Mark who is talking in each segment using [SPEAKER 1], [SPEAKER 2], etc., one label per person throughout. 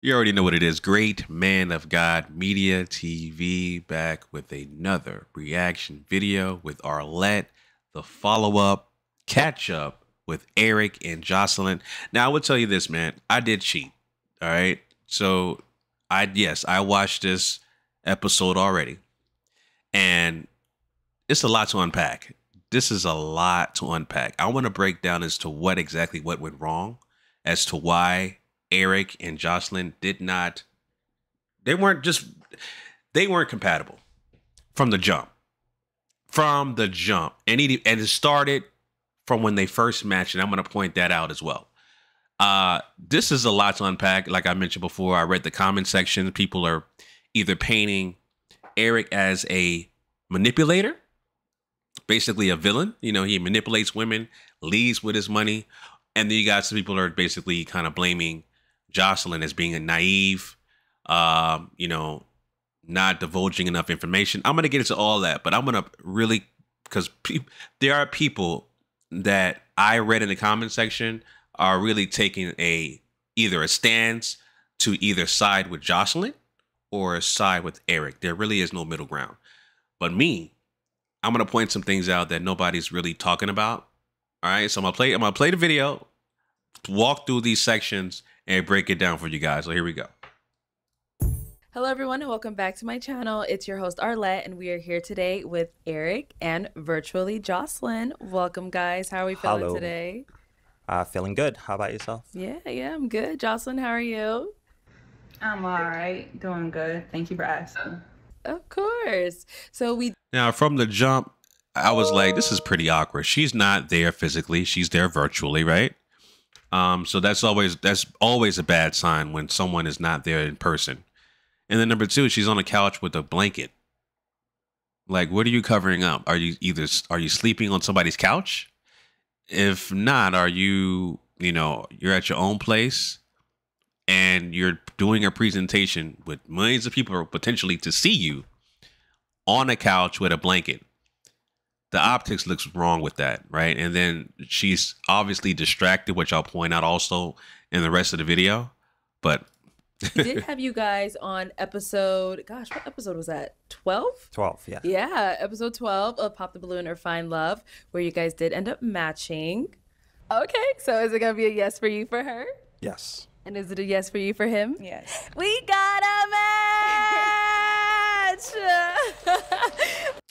[SPEAKER 1] You already know what it is. Great Man of God Media TV back with another reaction video with Arlette, the follow-up catch up with Eric and Jocelynn. Now I will tell you this, man. I did cheat. All right. So I watched this episode already. And it's a lot to unpack. This is a lot to unpack. I want to break down as to what went wrong, as to why Eric and Jocelynn they weren't compatible from the jump. From the jump. And it started from when they first matched, and I'm going to point that out as well. This is a lot to unpack. Like I mentioned before, I read the comment section. People are either painting Eric as a manipulator, basically a villain. You know, he manipulates women, leads with his money. And then you got some people that are basically kind of blaming Jocelynn as being a naive, not divulging enough information. I'm going to get into all that, but I'm going to really, because there are people that I read in the comment section are really taking either a stance to either side with Jocelynn or side with Eric. There really is no middle ground. But me, I'm gonna point some things out that nobody's really talking about. All right, so I'm gonna play the video, walk through these sections, and break it down for you guys. So here we go.
[SPEAKER 2] Hello everyone and welcome back to my channel. It's your host Arlette and we are here today with Eric and virtually Jocelynn. Welcome guys. How are we feeling today?
[SPEAKER 3] Feeling good. How about yourself?
[SPEAKER 2] Yeah, I'm good. Jocelynn, how are you?
[SPEAKER 4] I'm all right. Doing good. Thank you for asking.
[SPEAKER 2] Of course. So
[SPEAKER 1] Now from the jump, I was like, this is pretty awkward. She's not there physically. She's there virtually, right? So that's always a bad sign when someone is not there in person. And then number two, she's on the couch with a blanket. Like, what are you covering up? Are you sleeping on somebody's couch? If not, are you're at your own place and you're doing a presentation with millions of people potentially to see you on a couch with a blanket. The optics looks wrong with that, right? And then she's obviously distracted, which I'll point out also in the rest of the video. But
[SPEAKER 2] we did have you guys on episode, gosh, what episode was that? 12?
[SPEAKER 3] 12, yeah.
[SPEAKER 2] Yeah, episode 12 of Pop the Balloon or Find Love, where you guys did end up matching. Okay, so is it going to be a yes for you for her?
[SPEAKER 3] Yes.
[SPEAKER 2] And is it a yes for you for him?
[SPEAKER 4] Yes.
[SPEAKER 2] We got a match!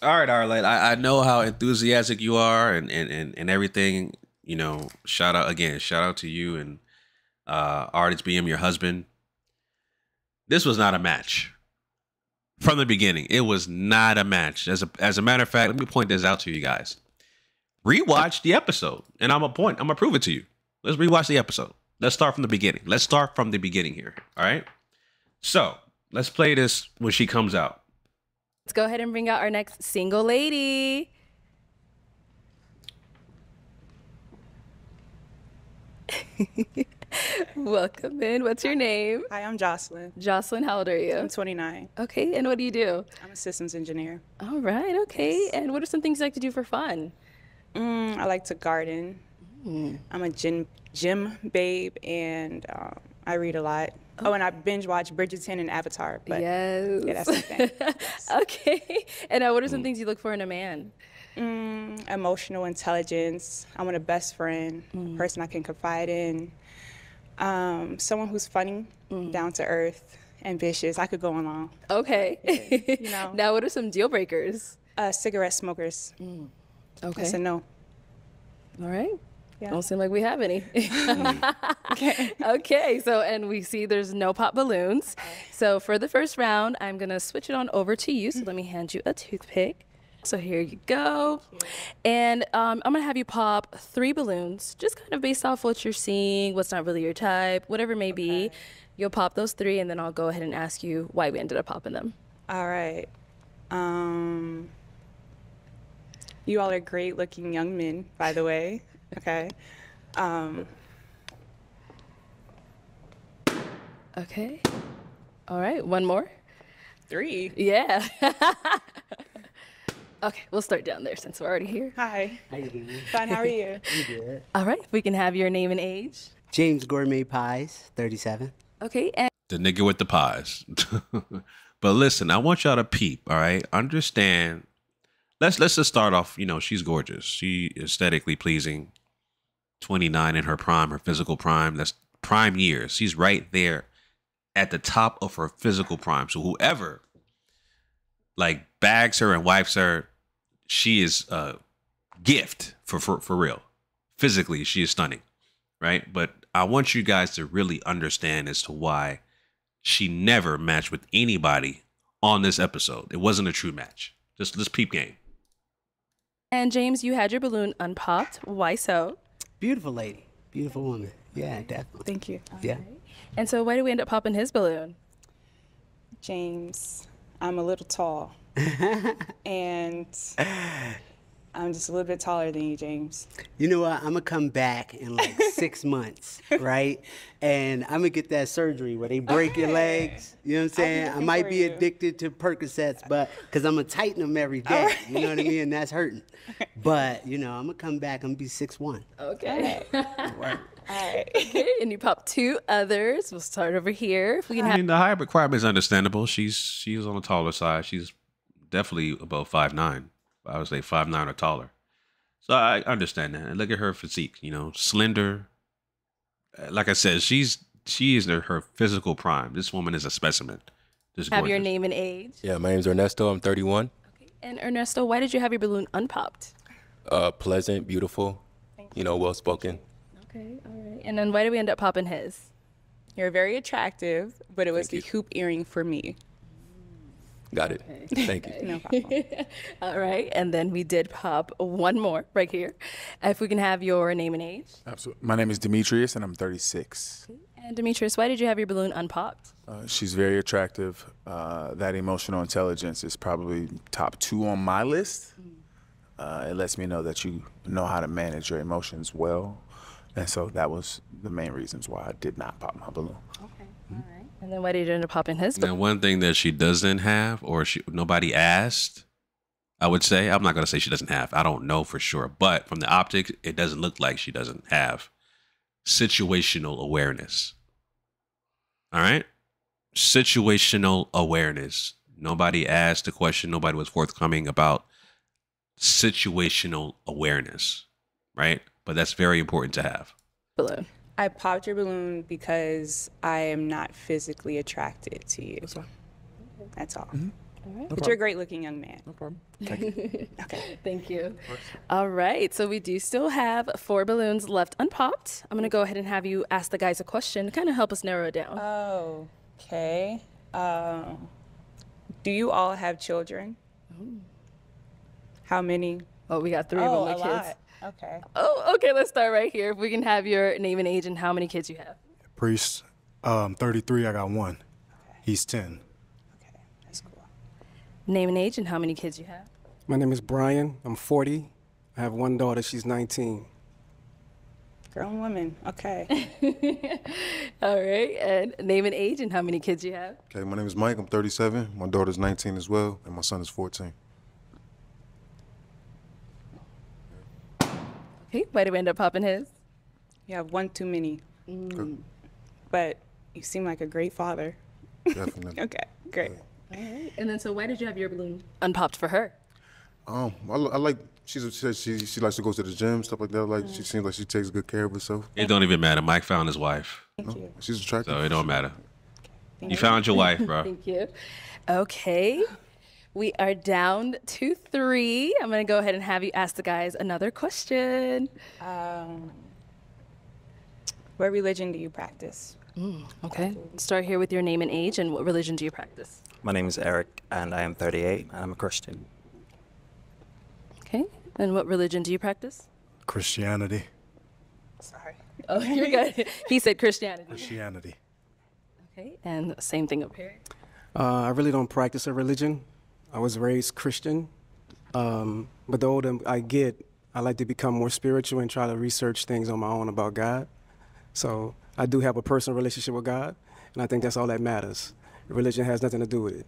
[SPEAKER 1] all right, Arlette, I know how enthusiastic you are and everything. Shout out to you and Artist BM, your husband. This was not a match. From the beginning, it was not a match. As a matter of fact, let me point this out to you guys. Rewatch the episode, and I'm gonna prove it to you. Let's rewatch the episode. Let's start from the beginning. Let's start from the beginning here. All right. So let's play this when she comes out.
[SPEAKER 2] Let's go ahead and bring out our next single lady. Welcome in. What's your name?
[SPEAKER 4] Hi, I'm Jocelynn.
[SPEAKER 2] Jocelynn, how old are you?
[SPEAKER 4] I'm 29.
[SPEAKER 2] Okay, and what do you do?
[SPEAKER 4] I'm a systems engineer.
[SPEAKER 2] All right, okay. Yes. And what are some things you like to do for fun?
[SPEAKER 4] I like to garden. I'm a gym babe, and I read a lot. Oh, and I binge watch Bridgerton and Avatar. But
[SPEAKER 2] yes.
[SPEAKER 4] Yeah, that's the thing. Yes.
[SPEAKER 2] Okay. And what are some things you look for in a man?
[SPEAKER 4] Emotional intelligence. I want a best friend, a person I can confide in. Someone who's funny, down to earth, ambitious. I could go on.
[SPEAKER 2] Okay. Now, what are some deal breakers?
[SPEAKER 4] Cigarette smokers.
[SPEAKER 2] Okay.
[SPEAKER 4] That's a no.
[SPEAKER 2] All right.
[SPEAKER 4] Yeah.
[SPEAKER 2] Don't seem like we have any.
[SPEAKER 4] Okay.
[SPEAKER 2] Okay. So, and we see there's no pop balloons. So for the first round, I'm going to switch it on over to you. So let me hand you a toothpick. So here you go. And I'm going to have you pop 3 balloons, just kind of based off what you're seeing, what's not really your type, whatever it may be. You'll pop those 3, and then I'll go ahead and ask you why we ended up popping them.
[SPEAKER 4] All right. You all are great looking young men, by the way. Okay.
[SPEAKER 2] Okay. All right. One more.
[SPEAKER 4] 3.
[SPEAKER 2] Yeah. Okay, we'll start down there since we're already here.
[SPEAKER 4] Hi.
[SPEAKER 5] How you doing?
[SPEAKER 4] Fine, how are you?
[SPEAKER 5] I'm good.
[SPEAKER 2] All right, we can have your name and age.
[SPEAKER 5] James Gourmet Pies, 37.
[SPEAKER 2] Okay, and
[SPEAKER 1] The nigga with the pies. But listen, I want y'all to peep, all right? Understand. Let's just start off, you know, she's gorgeous. She aesthetically pleasing. 29 in her prime, her physical prime. That's prime years. She's right there at the top of her physical prime. So whoever like bags her and wipes her, she is a gift for real. Physically, she is stunning, right? But I want you guys to really understand as to why she never matched with anybody on this episode. It wasn't a true match. Just this peep game.
[SPEAKER 2] And James, you had your balloon unpopped. Why so?
[SPEAKER 5] Beautiful lady. Beautiful woman. Yeah, definitely.
[SPEAKER 4] Thank you.
[SPEAKER 5] Yeah.
[SPEAKER 2] And so why did we end up popping his balloon?
[SPEAKER 4] James, I'm a little tall. And I'm just a little bit taller than you, James.
[SPEAKER 5] You know what? I'm going to come back in like 6 months, right? And I'm going to get that surgery where they break your legs. You know what I'm saying? I might be addicted to Percocets, but because I'm going to tighten them every day. Right. You know what I mean? And that's hurting. But, you know, I'm going to come back. I'm going to be 6'1".
[SPEAKER 2] Okay.
[SPEAKER 5] Right.
[SPEAKER 4] All right.
[SPEAKER 2] Okay, and you popped 2 others. We'll start over here. If we can
[SPEAKER 1] I
[SPEAKER 2] have
[SPEAKER 1] mean, the height requirement is understandable. She's on the taller side. She's definitely above 5'9". I would say 5'9" or taller. So I understand that. And look at her physique, you know, slender. Like I said, she is in her physical prime. This woman is a specimen. Just
[SPEAKER 2] have
[SPEAKER 1] gorgeous.
[SPEAKER 2] your name and age.
[SPEAKER 6] Yeah, my name's Ernesto. I'm 31.
[SPEAKER 2] Okay. And Ernesto, why did you have your balloon unpopped?
[SPEAKER 6] Pleasant, beautiful, you know, well-spoken.
[SPEAKER 2] Okay, all right. And then why did we end up popping his?
[SPEAKER 4] You're very attractive, but it was
[SPEAKER 6] Thank
[SPEAKER 4] the hoop earring for me.
[SPEAKER 6] Got it. Thank you.
[SPEAKER 4] No problem.
[SPEAKER 2] All right. And then we did pop one more right here. If we can have your name and age.
[SPEAKER 7] Absolutely. My name is Demetrius, and I'm 36.
[SPEAKER 2] And Demetrius, why did you have your balloon unpopped?
[SPEAKER 7] She's very attractive. That emotional intelligence is probably top 2 on my list. It lets me know that you know how to manage your emotions well. And so that was the main reasons why I did not pop my balloon.
[SPEAKER 2] Okay. All right. And then why did you end up popping his?
[SPEAKER 1] Now, one thing that she doesn't have, or nobody asked, I would say, I'm not going to say she doesn't have. I don't know for sure. But from the optics, it doesn't look like she doesn't have situational awareness. All right? Situational awareness. Nobody asked the question. Nobody was forthcoming about situational awareness, right? But that's very important to have.
[SPEAKER 2] balloon?
[SPEAKER 4] I popped your balloon because I am not physically attracted to you. That's all. But you're a great looking young man.
[SPEAKER 7] No problem.
[SPEAKER 4] Okay.
[SPEAKER 2] Thank you. All right. So we do still have 4 balloons left unpopped. I'm going to go ahead and have you ask the guys a question to kind of help us narrow it down.
[SPEAKER 4] Okay. Do you all have children? How many?
[SPEAKER 2] Oh, we got 3
[SPEAKER 4] Oh,
[SPEAKER 2] of
[SPEAKER 4] a
[SPEAKER 2] them with kids.
[SPEAKER 4] lot. Okay.
[SPEAKER 2] Oh, okay. Let's start right here. If we can have your name and age and how many kids you have.
[SPEAKER 8] Priest, 33, I got 1. He's 10.
[SPEAKER 4] Okay. That's cool.
[SPEAKER 2] Name and age and how many kids you have.
[SPEAKER 9] My name is Brian. I'm 40. I have 1 daughter. She's 19.
[SPEAKER 4] Grown woman. Okay.
[SPEAKER 2] All right. And name and age and how many kids you have.
[SPEAKER 10] Okay, my name is Mike. I'm 37. My daughter's 19 as well, and my son is 14.
[SPEAKER 2] Okay. Why did we end up popping his?
[SPEAKER 4] You have 1 too many. But you seem like a great father.
[SPEAKER 10] Definitely.
[SPEAKER 4] Okay. Great.
[SPEAKER 2] All right. And then so why did you have your balloon unpopped for her?
[SPEAKER 10] I like. She likes to go to the gym, stuff like that. Like she seems like she takes good care of herself.
[SPEAKER 1] It don't even matter. Mike found his wife,
[SPEAKER 4] Thank you.
[SPEAKER 10] She's attractive.
[SPEAKER 1] so it don't matter. You found your wife, bro.
[SPEAKER 2] Thank you. Okay. We are down to 3. I'm going to go ahead and have you ask the guys another question.
[SPEAKER 4] What religion do you practice?
[SPEAKER 2] Okay. Start here with your name and age and what religion do you practice?
[SPEAKER 3] My name is Eric, and I am 38, and I'm a Christian.
[SPEAKER 2] Okay. And what religion do you practice?
[SPEAKER 8] Christianity.
[SPEAKER 4] Sorry.
[SPEAKER 2] Oh, you're good. He said Christianity.
[SPEAKER 8] Christianity.
[SPEAKER 2] Okay. And same thing up here.
[SPEAKER 9] I really don't practice a religion. I was raised Christian. But the older I get, I like to become more spiritual and try to research things on my own about God. So I do have a personal relationship with God, and I think that's all that matters. Religion has nothing to do with it.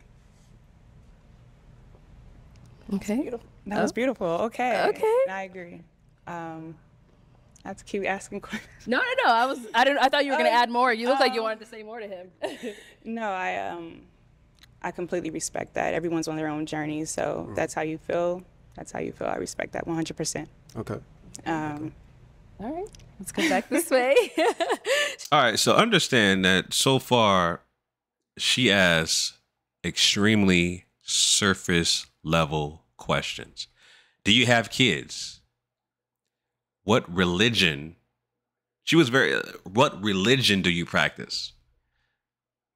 [SPEAKER 2] Okay.
[SPEAKER 4] That was beautiful. Okay.
[SPEAKER 2] Okay.
[SPEAKER 4] I agree. I have to keep asking questions.
[SPEAKER 2] No. I thought you were gonna add more. You look like you wanted to say more to him.
[SPEAKER 4] No, I completely respect that. Everyone's on their own journey, so that's how you feel. That's how you feel. I respect that 100%.
[SPEAKER 9] Okay.
[SPEAKER 2] All right, let's go back this way.
[SPEAKER 1] All right, so understand that so far she asks extremely surface level questions. Do you have kids? What religion? What religion do you practice?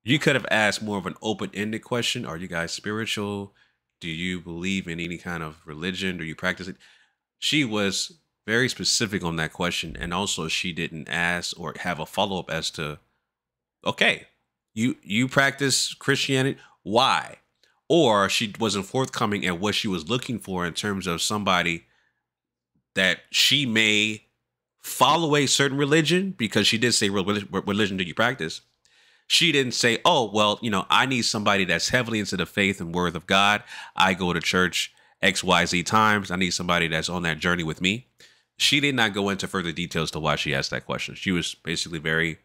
[SPEAKER 1] You could have asked more of an open-ended question. Are you guys spiritual? Do you believe in any kind of religion? Do you practice it? She was very specific on that question. And also she didn't ask or have a follow-up as to, okay, you practice Christianity. Why? Or she wasn't forthcoming at what she was looking for in terms of somebody that she may follow a certain religion, because she did say, what religion do you practice? She didn't say, oh, well, I need somebody that's heavily into the faith and word of God. I go to church XYZ times. I need somebody that's on that journey with me. She did not go into further details to why she asked that question. She was basically very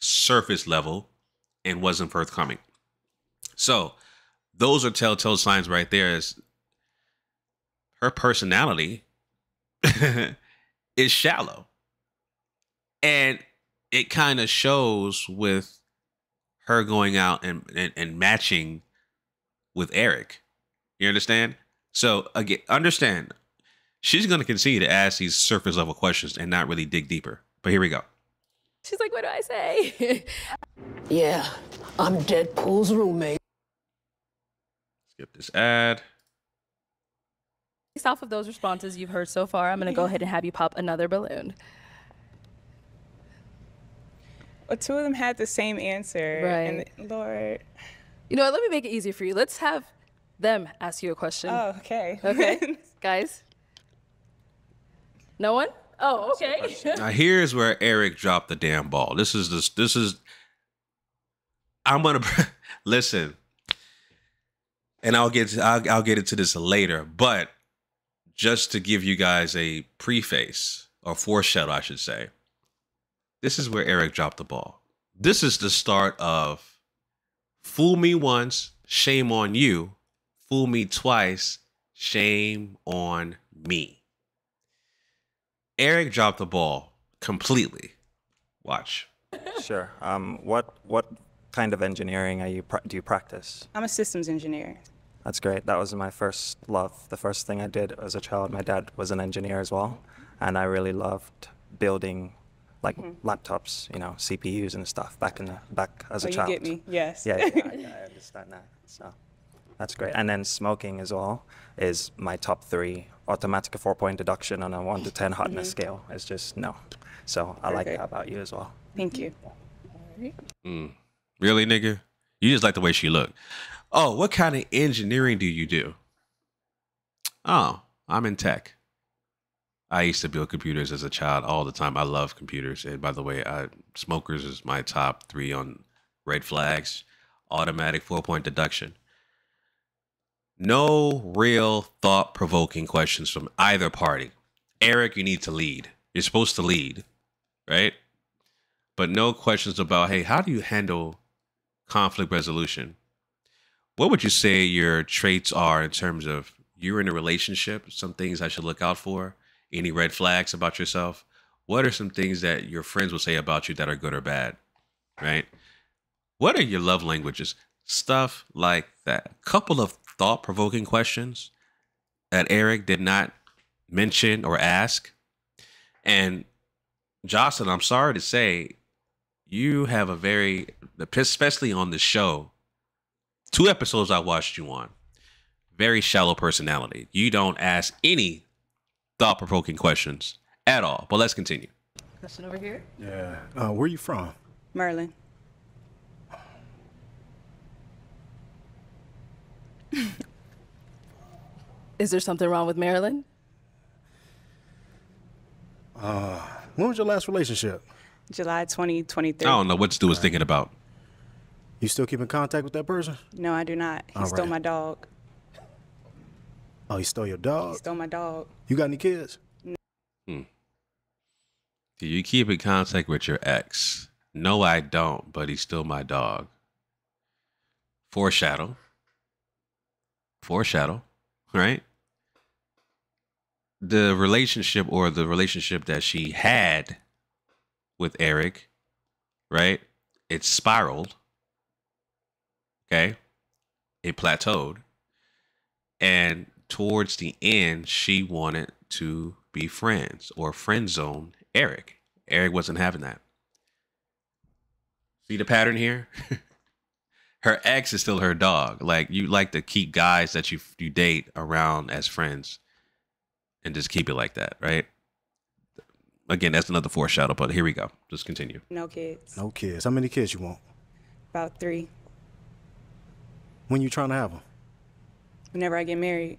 [SPEAKER 1] surface level and wasn't forthcoming. So those are telltale signs right there. Is her personality is shallow. And it kind of shows with her going out and matching with Eric. You understand? So again, understand, she's going to continue to ask these surface level questions and not really dig deeper. But here we go.
[SPEAKER 2] She's like, what do I say?
[SPEAKER 11] Yeah, I'm Deadpool's roommate.
[SPEAKER 1] Skip this ad.
[SPEAKER 2] Based off of those responses you've heard so far, I'm going to go ahead and have you pop another balloon.
[SPEAKER 4] Well, two of them had the same answer.
[SPEAKER 2] Right.
[SPEAKER 4] And Lord.
[SPEAKER 2] You know what? Let me make it easier for you. Let's have them ask you a question.
[SPEAKER 4] Oh, okay.
[SPEAKER 2] Okay. Guys? No one? Oh, okay.
[SPEAKER 1] Now here's where Eric dropped the damn ball. I'm going to listen. And I'll get into this later, but just to give you guys a preface or foreshadow, I should say. This is where Eric dropped the ball. This is the start of fool me once, shame on you. Fool me twice, shame on me. Eric dropped the ball completely. Watch.
[SPEAKER 3] Sure. What kind of engineering do you practice?
[SPEAKER 4] I'm a systems engineer.
[SPEAKER 3] That's great. That was my first love. The first thing I did as a child, my dad was an engineer as well, and I really loved building laptops, CPUs and stuff back as a child.
[SPEAKER 4] You get me? Yes.
[SPEAKER 3] Yeah, I understand that. So that's great. And then smoking as well is my top 3. Automatic 4-point deduction on a 1 to 10 hotness scale is just no. So I like that about you as well.
[SPEAKER 4] Thank you.
[SPEAKER 1] Really, nigga? You just like the way she looked. Oh, what kind of engineering do you do? Oh, I'm in tech. I used to build computers as a child all the time. I love computers. And by the way, smokers is my top 3 on red flags. Automatic 4-point deduction. No real thought-provoking questions from either party. Eric, you need to lead. You're supposed to lead, right? But no questions about, hey, how do you handle conflict resolution? What would you say your traits are in terms of you're in a relationship, some things I should look out for? Any red flags about yourself? What are some things that your friends will say about you that are good or bad, right? What are your love languages? Stuff like that. A couple of thought-provoking questions that Eric did not mention or ask. And Jocelynn, I'm sorry to say, you have a very, especially on the show, 2 episodes I watched you on, very shallow personality. You don't ask any thought-provoking questions at all. But let's continue.
[SPEAKER 2] Question over here.
[SPEAKER 8] Yeah. Where you from?
[SPEAKER 4] Maryland.
[SPEAKER 2] Is there something wrong with Maryland?
[SPEAKER 8] When was your last relationship?
[SPEAKER 4] July 2023.
[SPEAKER 1] I don't know what Stu was thinking about.
[SPEAKER 8] You still keep in contact with that person?
[SPEAKER 4] No, I do not. He stole my dog.
[SPEAKER 8] Oh, he stole your dog?
[SPEAKER 4] He stole my dog.
[SPEAKER 8] You got any kids?
[SPEAKER 4] No.
[SPEAKER 1] Do you keep in contact with your ex? No, I don't, but he's still my dog. Foreshadow. Foreshadow, right? The relationship that she had with Eric, right? It spiraled. Okay. It plateaued. And towards the end, she wanted to be friends or friend zone Eric. Eric wasn't having that. See the pattern here? Her ex is still her dog. Like, you like to keep guys that you date around as friends and just keep it like that, right? Again, that's another foreshadow, but here we go. Just continue.
[SPEAKER 4] No kids.
[SPEAKER 8] No kids. How many kids you want?
[SPEAKER 4] About 3.
[SPEAKER 8] When you trying to have them?
[SPEAKER 4] Whenever I get married.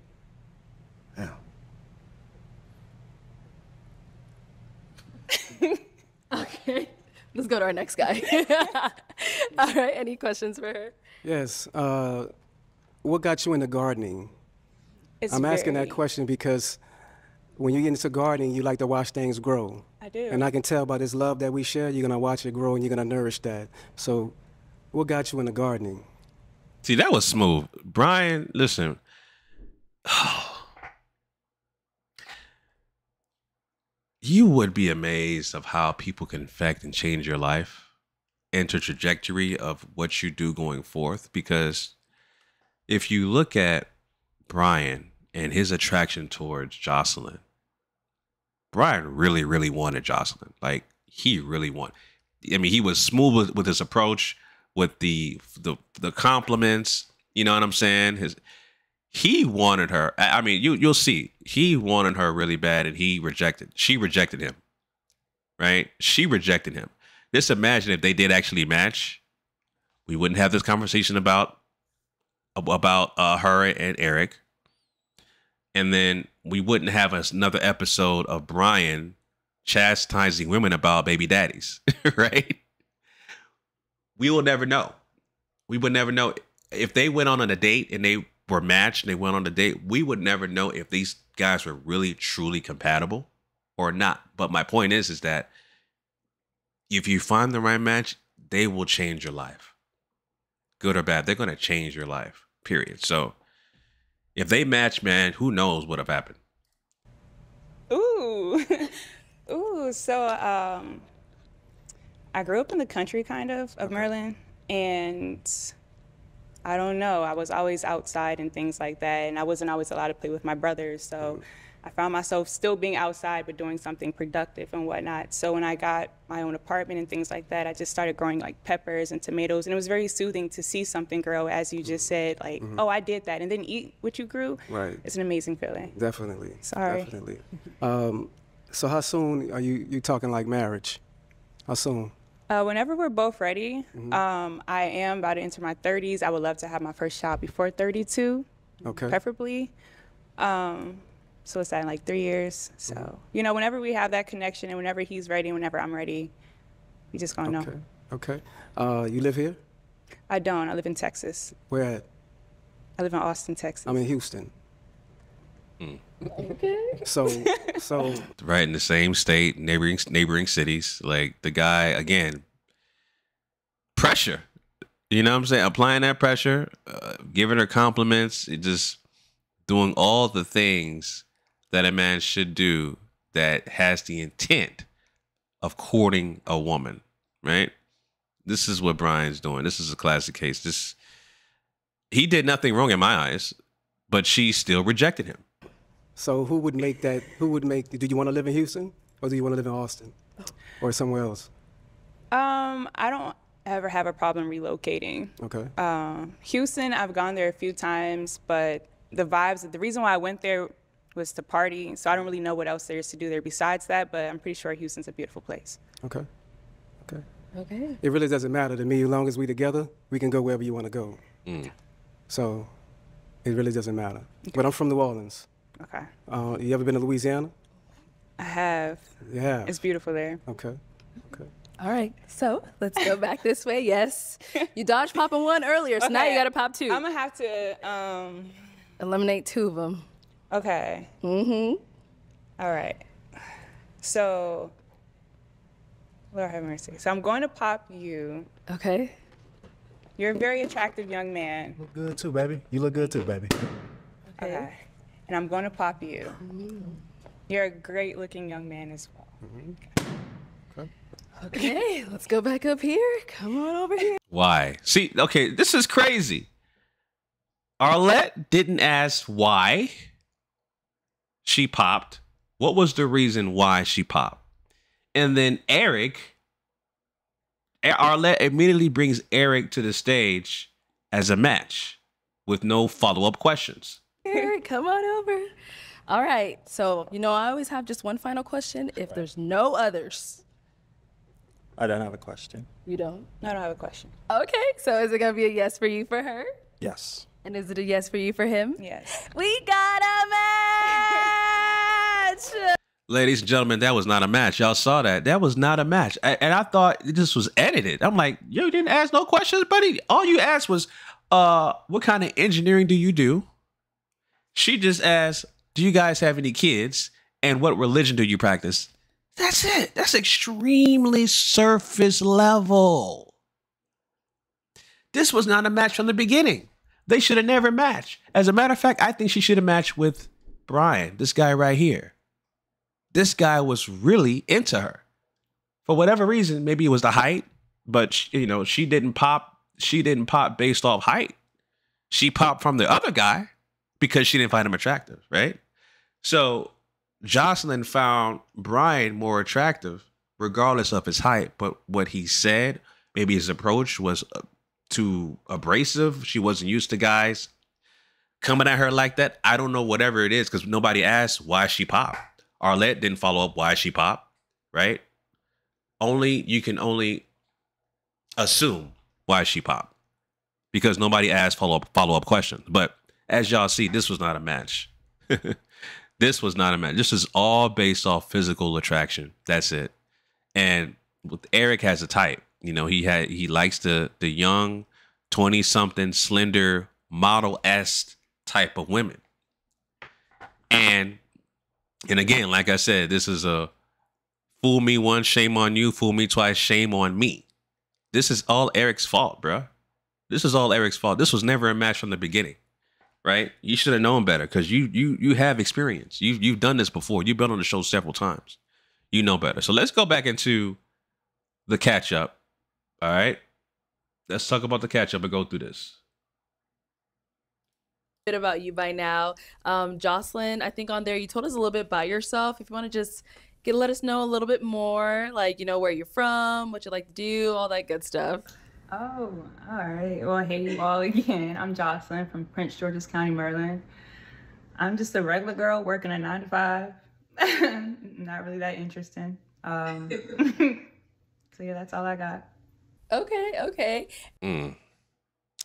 [SPEAKER 8] Yeah.
[SPEAKER 2] Okay. Let's go to our next guy. All right. Any questions for her?
[SPEAKER 9] Yes. What got you into gardening? I'm asking that question because when you get into gardening, you like to watch things grow.
[SPEAKER 4] I do.
[SPEAKER 9] And I can tell by this love that we share, you're going to watch it grow and you're going to nourish that. So what got you into gardening?
[SPEAKER 1] See, that was smooth. Brian, listen. You would be amazed of how people can affect and change your life and the trajectory of what you do going forth. Because if you look at Brian and his attraction towards Jocelynn, Brian really, really wanted Jocelynn. Like, he really wanted. I mean, he was smooth with his approach, with the compliments. You know what I'm saying? He wanted her. I mean, you'll see. He wanted her really bad, and she rejected him. Right? She rejected him. Just imagine if they did actually match. We wouldn't have this conversation about her and Eric. And then we wouldn't have another episode of Brian chastising women about baby daddies, right? We will never know. We would never know. If they went on a date and they were matched and they went on a date, we would never know if these guys were really, truly compatible or not. But my point is that if you find the right match, they will change your life. Good or bad, they're going to change your life, period. So if they match, man, who knows what have happened?
[SPEAKER 4] Ooh. Ooh. So I grew up in the country, kind of Maryland. And I don't know, I was always outside and things like that. And I wasn't always allowed to play with my brothers. So I found myself still being outside, but doing something productive and whatnot. So when I got my own apartment and things like that, I just started growing like peppers and tomatoes. And it was very soothing to see something grow, as you just said, like, oh, I did that. And then eat what you grew. Right. It's an amazing feeling.
[SPEAKER 9] Definitely.
[SPEAKER 4] Sorry.
[SPEAKER 9] Definitely. So how soon are you talking like marriage? How soon?
[SPEAKER 4] Whenever we're both ready. I am about to enter my 30s. I would love to have my first child before 32, preferably. So it's in like 3 years. So, you know, whenever we have that connection and whenever he's ready and whenever I'm ready, we just gonna know.
[SPEAKER 9] Okay. You live here?
[SPEAKER 4] I don't. I live in Texas.
[SPEAKER 9] Where at?
[SPEAKER 4] I live in Austin, Texas.
[SPEAKER 9] I'm in Houston.
[SPEAKER 2] Okay.
[SPEAKER 9] So
[SPEAKER 1] right in the same state, neighboring cities. Like, the guy, again, pressure. You know what I'm saying? Applying that pressure, giving her compliments, just doing all the things that a man should do that has the intent of courting a woman, right? This is what Brian's doing. This is a classic case. He did nothing wrong in my eyes, but she still rejected him.
[SPEAKER 9] So do you want to live in Houston or do you want to live in Austin or somewhere else?
[SPEAKER 4] I don't ever have a problem relocating.
[SPEAKER 9] Okay.
[SPEAKER 4] Houston, I've gone there a few times, but the vibes, the reason why I went there was to party, so I don't really know what else there is to do there besides that, but I'm pretty sure Houston's a beautiful place.
[SPEAKER 9] Okay. It really doesn't matter to me. As long as we together, we can go wherever you want to go. So it really doesn't matter. But I'm from New Orleans.
[SPEAKER 4] Okay.
[SPEAKER 9] You ever been to Louisiana?
[SPEAKER 4] I have.
[SPEAKER 9] Yeah.
[SPEAKER 4] It's beautiful there.
[SPEAKER 9] Okay.
[SPEAKER 2] All right, so let's go back this way. Yes, you dodged popping one earlier, so now you got to pop two.
[SPEAKER 4] I'm gonna have to
[SPEAKER 2] eliminate 2 of them.
[SPEAKER 4] Okay. All right. So Lord have mercy. So I'm going to pop you.
[SPEAKER 2] Okay.
[SPEAKER 4] You're a very attractive young man.
[SPEAKER 8] Look good too, baby. You look good too, baby.
[SPEAKER 4] Okay. And I'm going to pop you. You're a great looking young man as well.
[SPEAKER 2] Okay, let's go back up here. Come on over here.
[SPEAKER 1] Why? See, okay, this is crazy. Arlette didn't ask why she popped. What was the reason why she popped? And then Arlette immediately brings Eric to the stage as a match with no follow-up questions.
[SPEAKER 2] Eric, come on over. All right, so, I always have just one final question. If there's no others.
[SPEAKER 3] I don't have a question.
[SPEAKER 2] You don't?
[SPEAKER 4] No, I don't have a question.
[SPEAKER 2] Okay, so is it going to be a yes for you for her?
[SPEAKER 3] Yes.
[SPEAKER 2] And is it a yes for you for him?
[SPEAKER 4] Yes.
[SPEAKER 2] We got a match!
[SPEAKER 1] Ladies and gentlemen, that was not a match. Y'all saw that. That was not a match. And I thought this was edited. I'm like, you didn't ask no questions, buddy. All you asked was, what kind of engineering do you do? She just asked, do you guys have any kids? And what religion do you practice? That's it. That's extremely surface level. This was not a match from the beginning. They should have never matched. As a matter of fact, I think she should have matched with Brian, this guy right here. This guy was really into her. For whatever reason, maybe it was the height, but she didn't pop. She didn't pop based off height. She popped from the other guy because she didn't find him attractive, right? So Jocelynn found Brian more attractive regardless of his height, but what he said, maybe his approach was too abrasive. She wasn't used to guys coming at her like that. I don't know, whatever it is, because nobody asked why she popped. Arlette didn't follow up why she popped, right? You can only assume why she popped because nobody asked follow-up questions. But as y'all see, this was not a match. This was not a match. This is all based off physical attraction. That's it. And Eric has a type. He likes the young, 20-something, slender, model-esque type of women. And again, like I said, this is a fool me once, shame on you. Fool me twice, shame on me. This is all Eric's fault, bro. This is all Eric's fault. This was never a match from the beginning. Right? You should have known better because you have experience. You've done this before. You've been on the show several times. You know better. So let's go back into the catch up. All right. Let's talk about the catch up and go through this.
[SPEAKER 2] Bit about you by now. Jocelynn, I think on there you told us a little bit about yourself. If you want to just let us know a little bit more, like, where you're from, what you like to do, all that good stuff.
[SPEAKER 4] Oh, all right. Well, hey, you all again. I'm Jocelynn from Prince George's County, Maryland. I'm just a regular girl working a 9-to-5. Not really that interesting. So yeah, that's all I got.
[SPEAKER 2] Okay.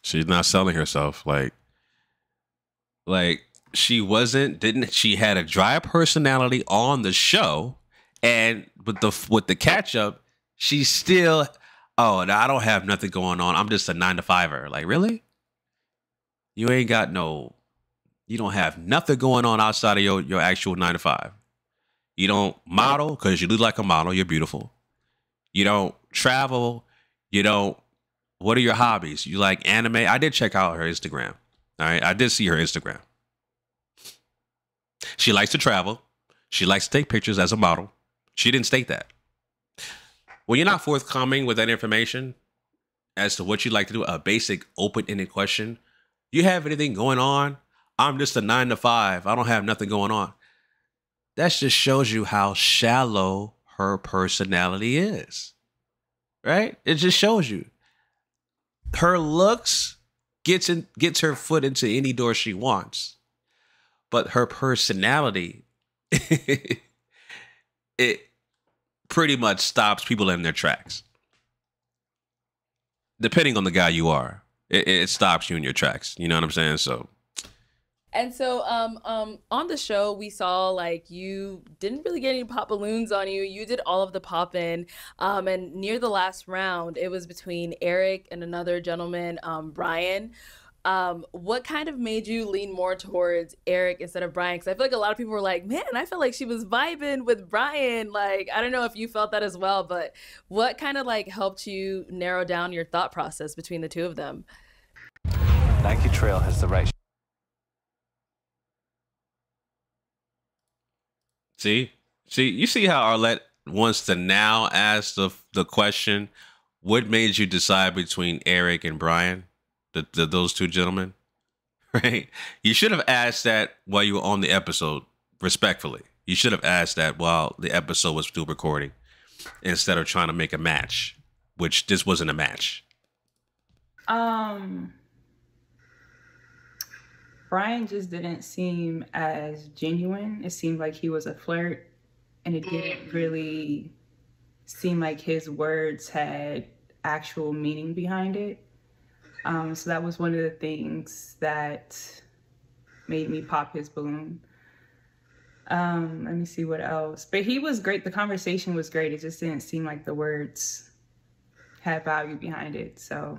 [SPEAKER 1] She's not selling herself. Like she wasn't. She had a dry personality on the show, and with the catch up, she's still. Oh, I don't have nothing going on. I'm just a 9-to-5er. Like, really? You ain't got you don't have nothing going on outside of your actual 9-to-5. You don't model because you look like a model. You're beautiful. You don't travel. What are your hobbies? You like anime? I did check out her Instagram. All right. I did see her Instagram. She likes to travel. She likes to take pictures as a model. She didn't state that. When you're not forthcoming with that information as to what you like to do, a basic open-ended question, you have anything going on? I'm just a 9-to-5. I don't have nothing going on. That just shows you how shallow her personality is, right? It just shows you. Her looks gets her foot into any door she wants, but her personality, it pretty much stops people in their tracks. Depending on the guy you are, it stops you in your tracks. You know what I'm saying? So.
[SPEAKER 2] And so on the show, we saw like you didn't really get any pop balloons on you. You did all of the popping. And near the last round, it was between Eric and another gentleman, Brian. What kind of made you lean more towards Eric instead of Brian? Because I feel like a lot of people were like, man, I felt like she was vibing with Brian. Like, I don't know if you felt that as well, but what kind of like helped you narrow down your thought process between the two of them?
[SPEAKER 12] Nike Trail has the right.
[SPEAKER 1] See, you see how Arlette wants to now ask the question, what made you decide between Eric and Brian, those two gentlemen, right? You should have asked that while you were on the episode, respectfully. You should have asked that while the episode was still recording instead of trying to make a match, which this wasn't a match.
[SPEAKER 4] Brian just didn't seem as genuine. It seemed like he was a flirt, and it didn't really seem like his words had actual meaning behind it. So that was one of the things that made me pop his balloon. Let me see what else. But he was great. The conversation was great. It just didn't seem like the words had value behind it.
[SPEAKER 1] So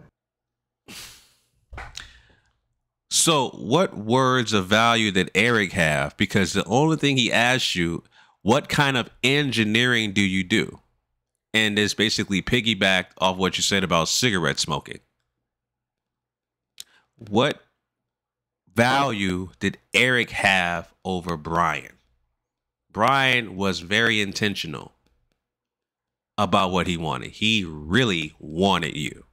[SPEAKER 1] what words of value did Eric have? Because the only thing he asked you, what kind of engineering do you do? And it's basically piggybacked off what you said about cigarette smoking. What value did Eric have over Brian? Brian was very intentional about what he wanted. He really wanted you,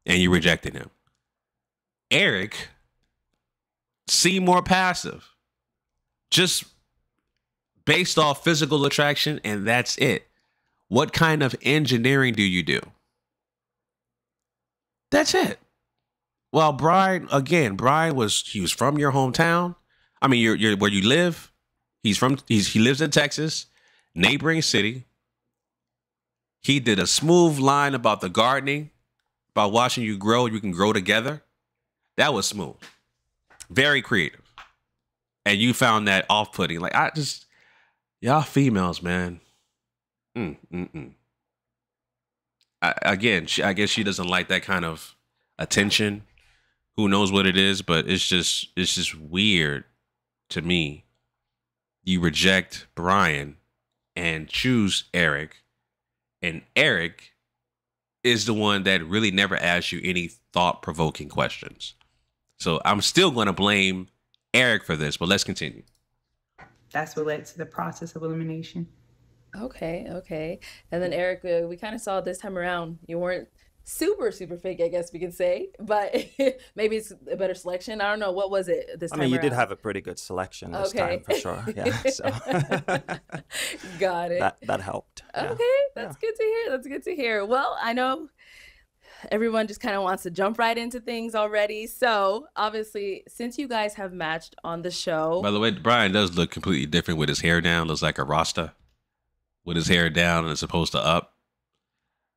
[SPEAKER 1] and you rejected him. Eric seemed more passive, just based off physical attraction, and that's it. What kind of engineering do you do? That's it. Well, Brian, again, he was from your hometown. I mean, you're where you live. He lives in Texas, neighboring city. He did a smooth line about the gardening, about watching you grow. You can grow together. That was smooth. Very creative. And you found that off-putting. Like, y'all females, man. I guess she doesn't like that kind of attention. Who knows what it is, but it's just weird to me. You reject Brian and choose Eric, and Eric is the one that really never asked you any thought-provoking questions. So I'm still going to blame Eric for this, but let's continue.
[SPEAKER 4] That's what led to the process of elimination.
[SPEAKER 2] Okay. And then Eric, we kind of saw this time around, you weren't super fake, I guess we could say, but maybe it's a better selection. I don't know. What was it this time around?
[SPEAKER 3] You did have a pretty good selection this time, for sure. Yeah, so.
[SPEAKER 2] Got it.
[SPEAKER 3] That helped.
[SPEAKER 2] Okay, that's good to hear. That's good to hear. Well, I know everyone just kind of wants to jump right into things already. So obviously, since you guys have matched on the show.
[SPEAKER 1] By the way, Brian does look completely different with his hair down. Looks like a Rasta with his hair down and it's supposed to up.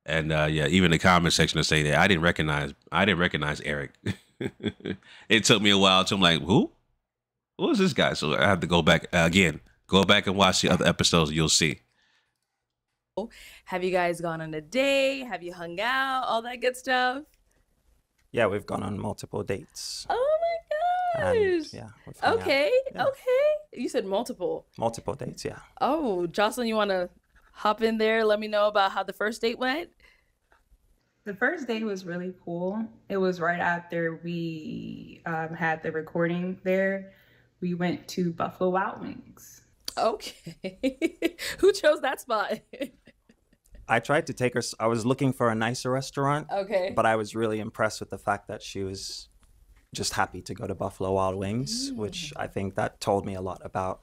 [SPEAKER 1] And yeah, even the comment section will say that I didn't recognize Eric. It took me a while to, I'm like, who is this guy? So I have to go back and watch the other episodes. You'll see.
[SPEAKER 2] Have you guys gone on a date? Have you hung out? All that good stuff?
[SPEAKER 3] Yeah, we've gone on multiple dates.
[SPEAKER 2] Oh my gosh.
[SPEAKER 3] And, yeah.
[SPEAKER 2] Okay. You said multiple.
[SPEAKER 3] Multiple dates, yeah.
[SPEAKER 2] Oh, Jocelynn, you want to hop in there? Let me know about how the first date went.
[SPEAKER 4] The first date was really cool. It was right after we had the recording there. We went to Buffalo Wild Wings.
[SPEAKER 2] Okay. Who chose that spot?
[SPEAKER 3] I tried to take her. I was looking for a nicer restaurant.
[SPEAKER 2] Okay.
[SPEAKER 3] But I was really impressed with the fact that she was just happy to go to Buffalo Wild Wings, which I think that told me a lot about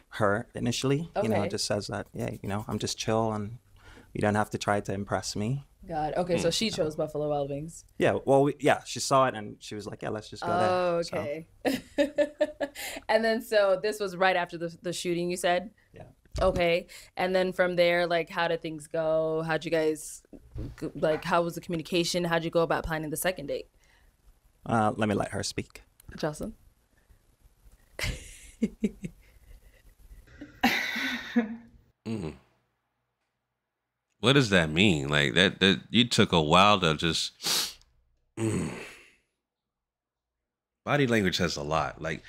[SPEAKER 3] her initially.
[SPEAKER 2] Okay.
[SPEAKER 3] You know, it just says that, yeah, you know, I'm just chill and you don't have to try to impress me.
[SPEAKER 2] God. Okay, so she chose Buffalo Wild Wings.
[SPEAKER 3] Yeah, well, she saw it and she was like, yeah, let's just go there.
[SPEAKER 2] Oh, okay. So. And then, so this was right after the shooting, you said?
[SPEAKER 3] Yeah.
[SPEAKER 2] Okay. And then from there, like, how did things go? How'd you guys, like, how was the communication? How'd you go about planning the second date?
[SPEAKER 3] Let me let her speak.
[SPEAKER 2] Jocelynn?
[SPEAKER 1] What does that mean? Like that you took a while to just Body language says a lot. Like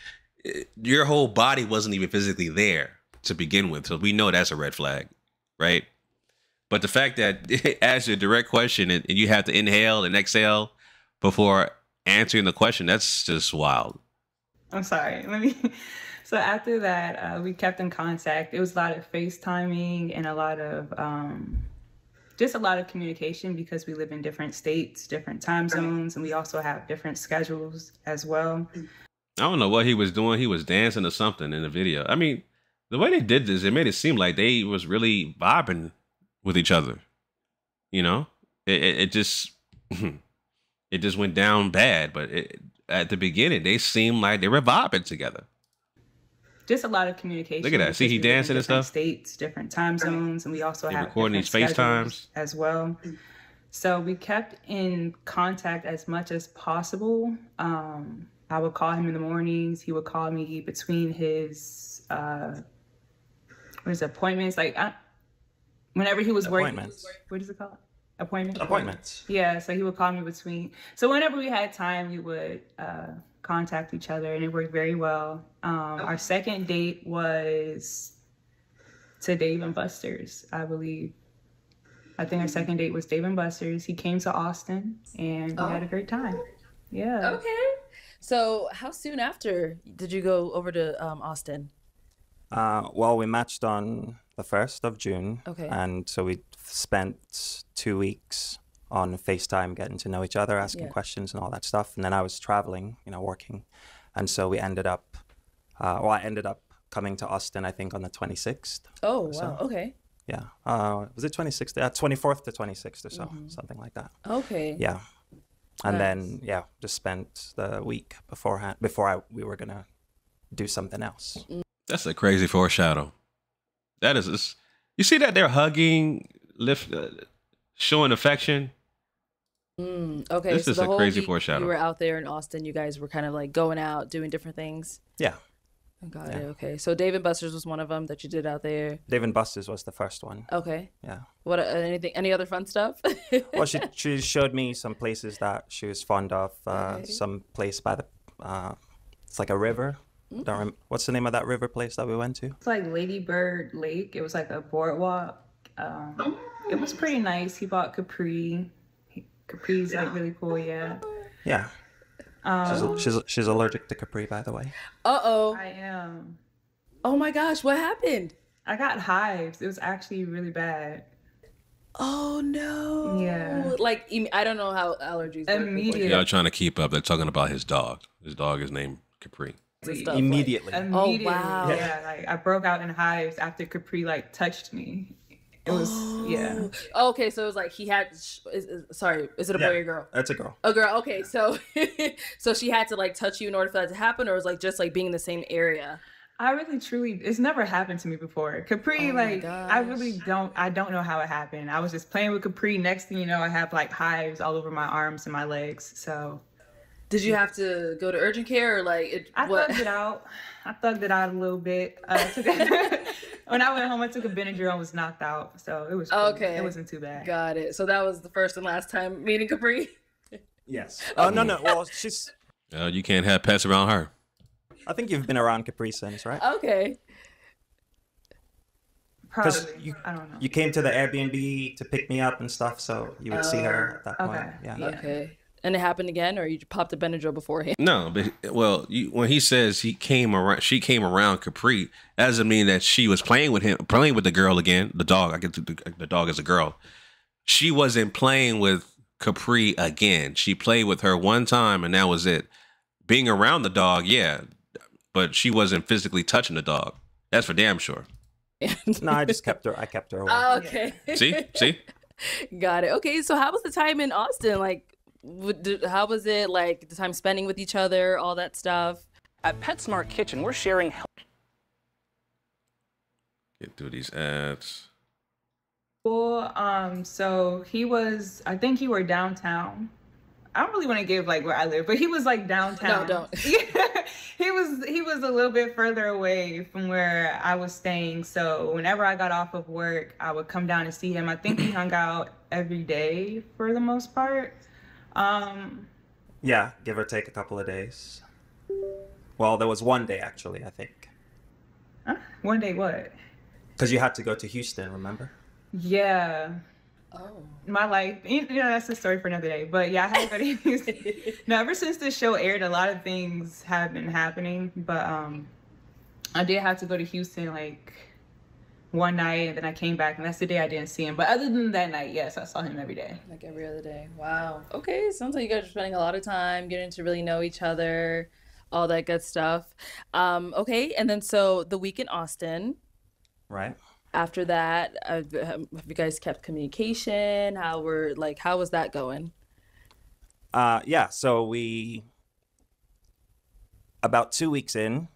[SPEAKER 1] your whole body wasn't even physically there to begin with, so we know that's a red flag, right? But the fact that it asks you a direct question and you have to inhale and exhale before answering the question, that's just wild.
[SPEAKER 4] I'm sorry. So after that, we kept in contact. It was a lot of FaceTiming and a lot of just a lot of communication because we live in different states, different time zones, and we also have different schedules as well.
[SPEAKER 1] I don't know what he was doing. He was dancing or something in the video. I mean, the way they did this, it made it seem like they was really vibing with each other. You know, it just it just went down bad. But at the beginning, they seemed like they were vibing together.
[SPEAKER 4] Just a lot of communication.
[SPEAKER 1] Look at that. See, he dancing and stuff.
[SPEAKER 4] States, different time zones, and we also have
[SPEAKER 1] recording these
[SPEAKER 4] FaceTimes as well. So we kept in contact as much as possible. I would call him in the mornings. He would call me between his appointments. Like whenever he was working. What is it called? Appointments. Yeah. So he would call me between. So whenever we had time, we would contact each other, and it worked very well. Our second date was to Dave & Buster's, I believe. I think our second date was Dave & Buster's. He came to Austin, and we had a great time. Yeah.
[SPEAKER 2] Okay. So how soon after did you go over to Austin?
[SPEAKER 3] Well, we matched on the 1st of June.
[SPEAKER 2] Okay.
[SPEAKER 3] And so we spent 2 weeks on FaceTime getting to know each other, asking questions and all that stuff. And then I was traveling, working. And so we ended up, I ended up coming to Austin, I think, on the 26th.
[SPEAKER 2] Oh, wow. Okay.
[SPEAKER 3] Yeah. Was it 26th? 24th to 26th or so, something like that.
[SPEAKER 2] Okay.
[SPEAKER 3] Yeah. And then, just spent the week beforehand, we were going to do something else.
[SPEAKER 1] That's a crazy foreshadow. That is, you see that they're hugging, showing affection.
[SPEAKER 2] Okay,
[SPEAKER 1] this is a crazy foreshadow.
[SPEAKER 2] You were out there in Austin. You guys were kind of like going out, doing different things.
[SPEAKER 3] Yeah.
[SPEAKER 2] Got it. Okay, so Dave & Buster's was one of them that you did out there.
[SPEAKER 3] Dave & Buster's was the first one.
[SPEAKER 2] Okay.
[SPEAKER 3] Yeah.
[SPEAKER 2] What? Any other fun stuff?
[SPEAKER 3] Well, she showed me some places that she was fond of. Some place by the, it's like a river. What's the name of that river place that we went to?
[SPEAKER 4] It's like Lady Bird Lake. It was like a boardwalk. It was pretty nice. He bought Capri. Capri's like really cool. Yeah.
[SPEAKER 3] Yeah. She's allergic to Capri, by the way.
[SPEAKER 2] Uh-oh.
[SPEAKER 4] I am.
[SPEAKER 2] Oh my gosh, what happened?
[SPEAKER 4] I got hives. It was actually really bad.
[SPEAKER 2] Oh no.
[SPEAKER 4] Yeah.
[SPEAKER 2] Like, I don't know how allergies work.
[SPEAKER 4] Immediately.
[SPEAKER 1] Y'all trying to keep up. They're talking about his dog. His dog is named Capri.
[SPEAKER 3] Immediately.
[SPEAKER 2] Oh wow.
[SPEAKER 4] Yeah, like I broke out in hives after Capri like touched me. It was
[SPEAKER 2] Okay, so it was like he had. Sorry, is it a boy or a girl?
[SPEAKER 3] It's a girl.
[SPEAKER 2] A girl. Okay, so so she had to like touch you in order for that to happen, or was like just like being in the same area?
[SPEAKER 4] I really truly, it's never happened to me before. Capri, I really don't know how it happened. I was just playing with Capri. Next thing you know, I have like hives all over my arms and my legs. So.
[SPEAKER 2] Did you have to go to urgent care or like
[SPEAKER 4] thugged it out. I thugged it out a little bit. When I went home, I took a Benadryl and was knocked out. So it was cool.
[SPEAKER 2] Okay.
[SPEAKER 4] It wasn't too bad.
[SPEAKER 2] Got it. So that was the first and last time meeting Capri?
[SPEAKER 3] Yes. Oh, no. Well, she's...
[SPEAKER 1] you can't have pets around her.
[SPEAKER 3] I think you've been around Capri since, right?
[SPEAKER 2] Okay.
[SPEAKER 4] Probably. I don't know.
[SPEAKER 3] You came to the Airbnb to pick me up and stuff, so you would see her at that point.
[SPEAKER 4] Okay.
[SPEAKER 3] Yeah.
[SPEAKER 2] Okay. And it happened again, or you popped a Benadryl beforehand?
[SPEAKER 1] No, but when he says she came around Capri, that doesn't mean that she was playing with the girl again. The dog, I get the dog as a girl. She wasn't playing with Capri again. She played with her one time, and that was it. Being around the dog, yeah, but she wasn't physically touching the dog. That's for damn sure.
[SPEAKER 3] No, I kept her away.
[SPEAKER 2] Okay.
[SPEAKER 1] See?
[SPEAKER 2] Got it. Okay, so how was the time in Austin? Like, how was it, like, the time spending with each other, all that stuff?
[SPEAKER 12] At PetSmart Kitchen, we're sharing...
[SPEAKER 1] Get through these ads.
[SPEAKER 4] Well, so I think he were downtown. I don't really want to give, like, where I live, but he was, like, downtown.
[SPEAKER 2] No, don't.
[SPEAKER 4] Yeah, he was a little bit further away from where I was staying, so whenever I got off of work, I would come down and see him. I think we hung out every day for the most part.
[SPEAKER 3] Yeah, give or take a couple of days. Well, there was one day actually, I think.
[SPEAKER 4] Huh? One day what?
[SPEAKER 3] Because you had to go to Houston, remember?
[SPEAKER 4] Yeah.
[SPEAKER 2] Oh.
[SPEAKER 4] My life, that's a story for another day. But yeah, I had to go to Houston. Now, ever since the show aired, a lot of things have been happening. But I did have to go to Houston like one night, and then I came back, and that's the day I didn't see him. But other than that night, yes, I saw him every day.
[SPEAKER 2] Like every other day. Wow. Okay, sounds like you guys are spending a lot of time getting to really know each other, all that good stuff. Okay, and then so the week in Austin.
[SPEAKER 3] Right.
[SPEAKER 2] After that, have you guys kept communication? How was that going?
[SPEAKER 3] Yeah, so about 2 weeks in,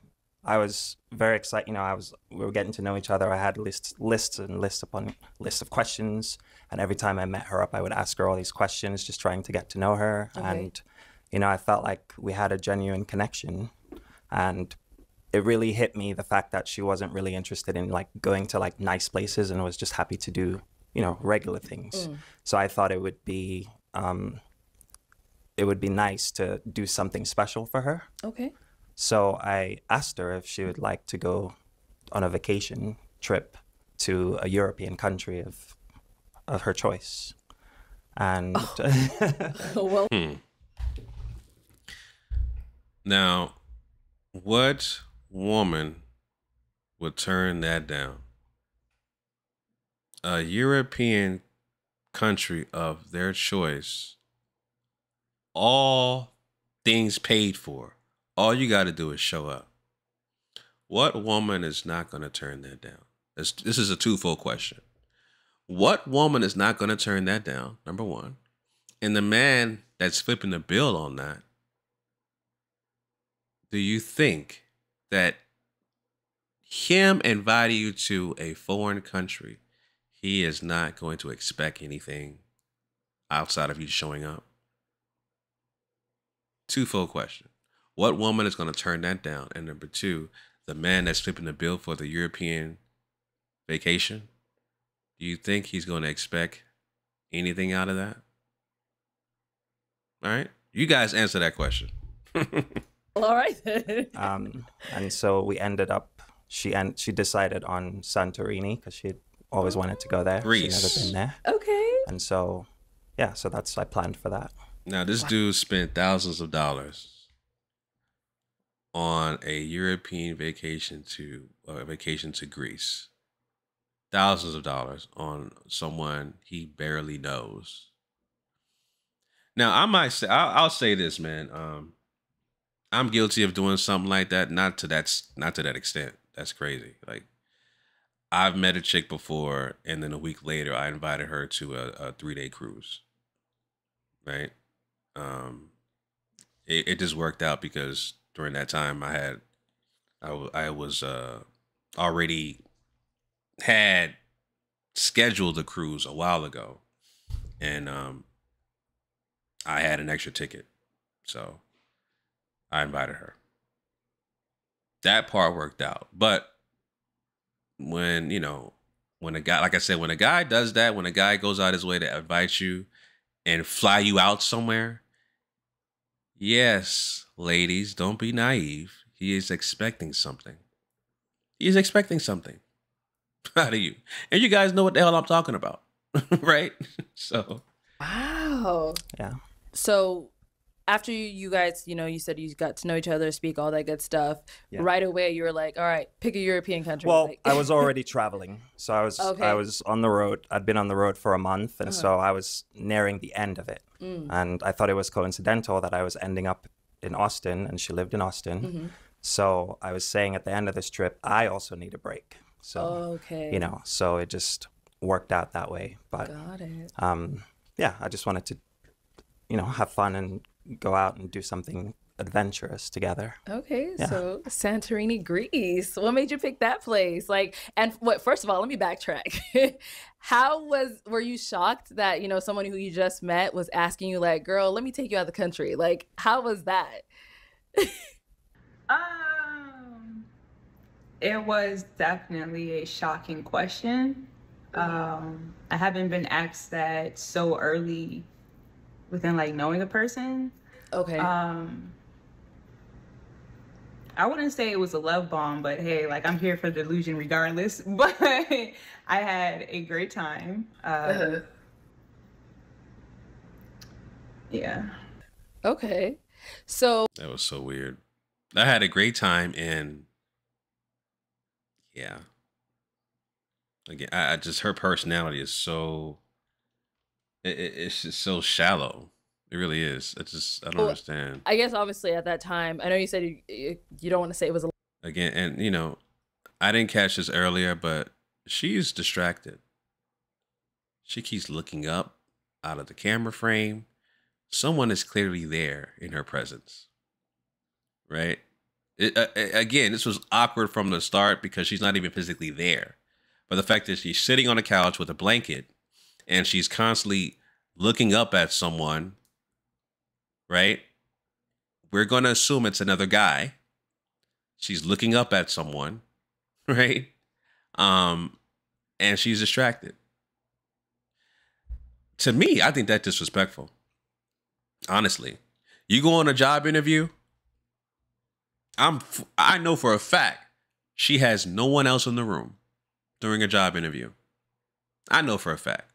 [SPEAKER 3] I was very excited. You know, we were getting to know each other. I had lists and lists upon lists of questions, and every time I met her up, I would ask her all these questions, just trying to get to know her. Okay. And you know, I felt like we had a genuine connection, and it really hit me the fact that she wasn't really interested in like going to like nice places and was just happy to do, you know, regular things. So I thought it would be nice to do something special for her.
[SPEAKER 2] Okay.
[SPEAKER 3] So I asked her if she would like to go on a vacation trip to a European country of her choice. And
[SPEAKER 2] well.
[SPEAKER 1] Now, what woman would turn that down? A European country of their choice, all things paid for. All you got to do is show up. What woman is not going to turn that down? This is a twofold question. What woman is not going to turn that down? Number one. And the man that's flipping the bill on that, do you think that him inviting you to a foreign country, he is not going to expect anything outside of you showing up? Twofold question. What woman is going to turn that down? And number two, the man that's flipping the bill for the European vacation, do you think he's going to expect anything out of that? All right. You guys answer that question.
[SPEAKER 2] All right.
[SPEAKER 3] And so we ended up, she decided on Santorini because she had always wanted to go there.
[SPEAKER 1] Greece.
[SPEAKER 3] She'd never been there.
[SPEAKER 2] Okay.
[SPEAKER 3] And so, yeah, so I planned for that.
[SPEAKER 1] Now, this dude spent thousands of dollars on a European vacation to Greece. Thousands of dollars on someone he barely knows. Now, I might say, I'll say this, man. I'm guilty of doing something like that. Not to that extent. That's crazy. Like, I've met a chick before, and then a week later, I invited her to a 3-day cruise. Right. It just worked out because during that time I was already had scheduled a cruise a while ago, and I had an extra ticket, so I invited her. That part worked out, but when a guy, like I said, when a guy does that, when a guy goes out his way to invite you and fly you out somewhere, yes, ladies, don't be naive. He is expecting something. He is expecting something out of you. And you guys know what the hell I'm talking about, right? So.
[SPEAKER 2] Wow.
[SPEAKER 3] Yeah.
[SPEAKER 2] So after you guys, you said you got to know each other, speak, all that good stuff,
[SPEAKER 3] yeah.
[SPEAKER 2] Right away you were like, all right, pick a European country.
[SPEAKER 3] Well, I was already traveling. So I was on the road. I'd been on the road for a month. And so I was nearing the end of it. And I thought it was coincidental that I was ending up in Austin and she lived in Austin. So I was saying at the end of this trip, I also need a break. So, so it just worked out that way. But,
[SPEAKER 2] got it.
[SPEAKER 3] Yeah, I just wanted to, have fun and go out and do something adventurous together.
[SPEAKER 2] Okay, yeah. So Santorini, Greece. What made you pick that place? First of all, let me backtrack. Were you shocked that, someone who you just met was asking you like, girl, let me take you out of the country? Like, how was that?
[SPEAKER 4] It was definitely a shocking question. I haven't been asked that so early within knowing a person.
[SPEAKER 2] Okay.
[SPEAKER 4] I I wouldn't say it was a love bomb, but hey, like I'm here for the delusion regardless. But I had a great time. Yeah.
[SPEAKER 2] Okay. So
[SPEAKER 1] that was so weird. I had a great time, and yeah. Again, I just, her personality is so, it's just so shallow. It really is. I don't understand.
[SPEAKER 2] I guess obviously at that time, I know you said you don't want to say it was a
[SPEAKER 1] Again, and you know, I didn't catch this earlier, but she's distracted. She keeps looking up out of the camera frame. Someone is clearly there in her presence, right? Again, this was awkward from the start because she's not even physically there. But the fact that she's sitting on a couch with a blanket and she's constantly looking up at someone, right? We're going to assume it's another guy. She's looking up at someone, right? And she's distracted. To me, I think that's disrespectful. Honestly, you go on a job interview. I know for a fact she has no one else in the room during a job interview. I know for a fact.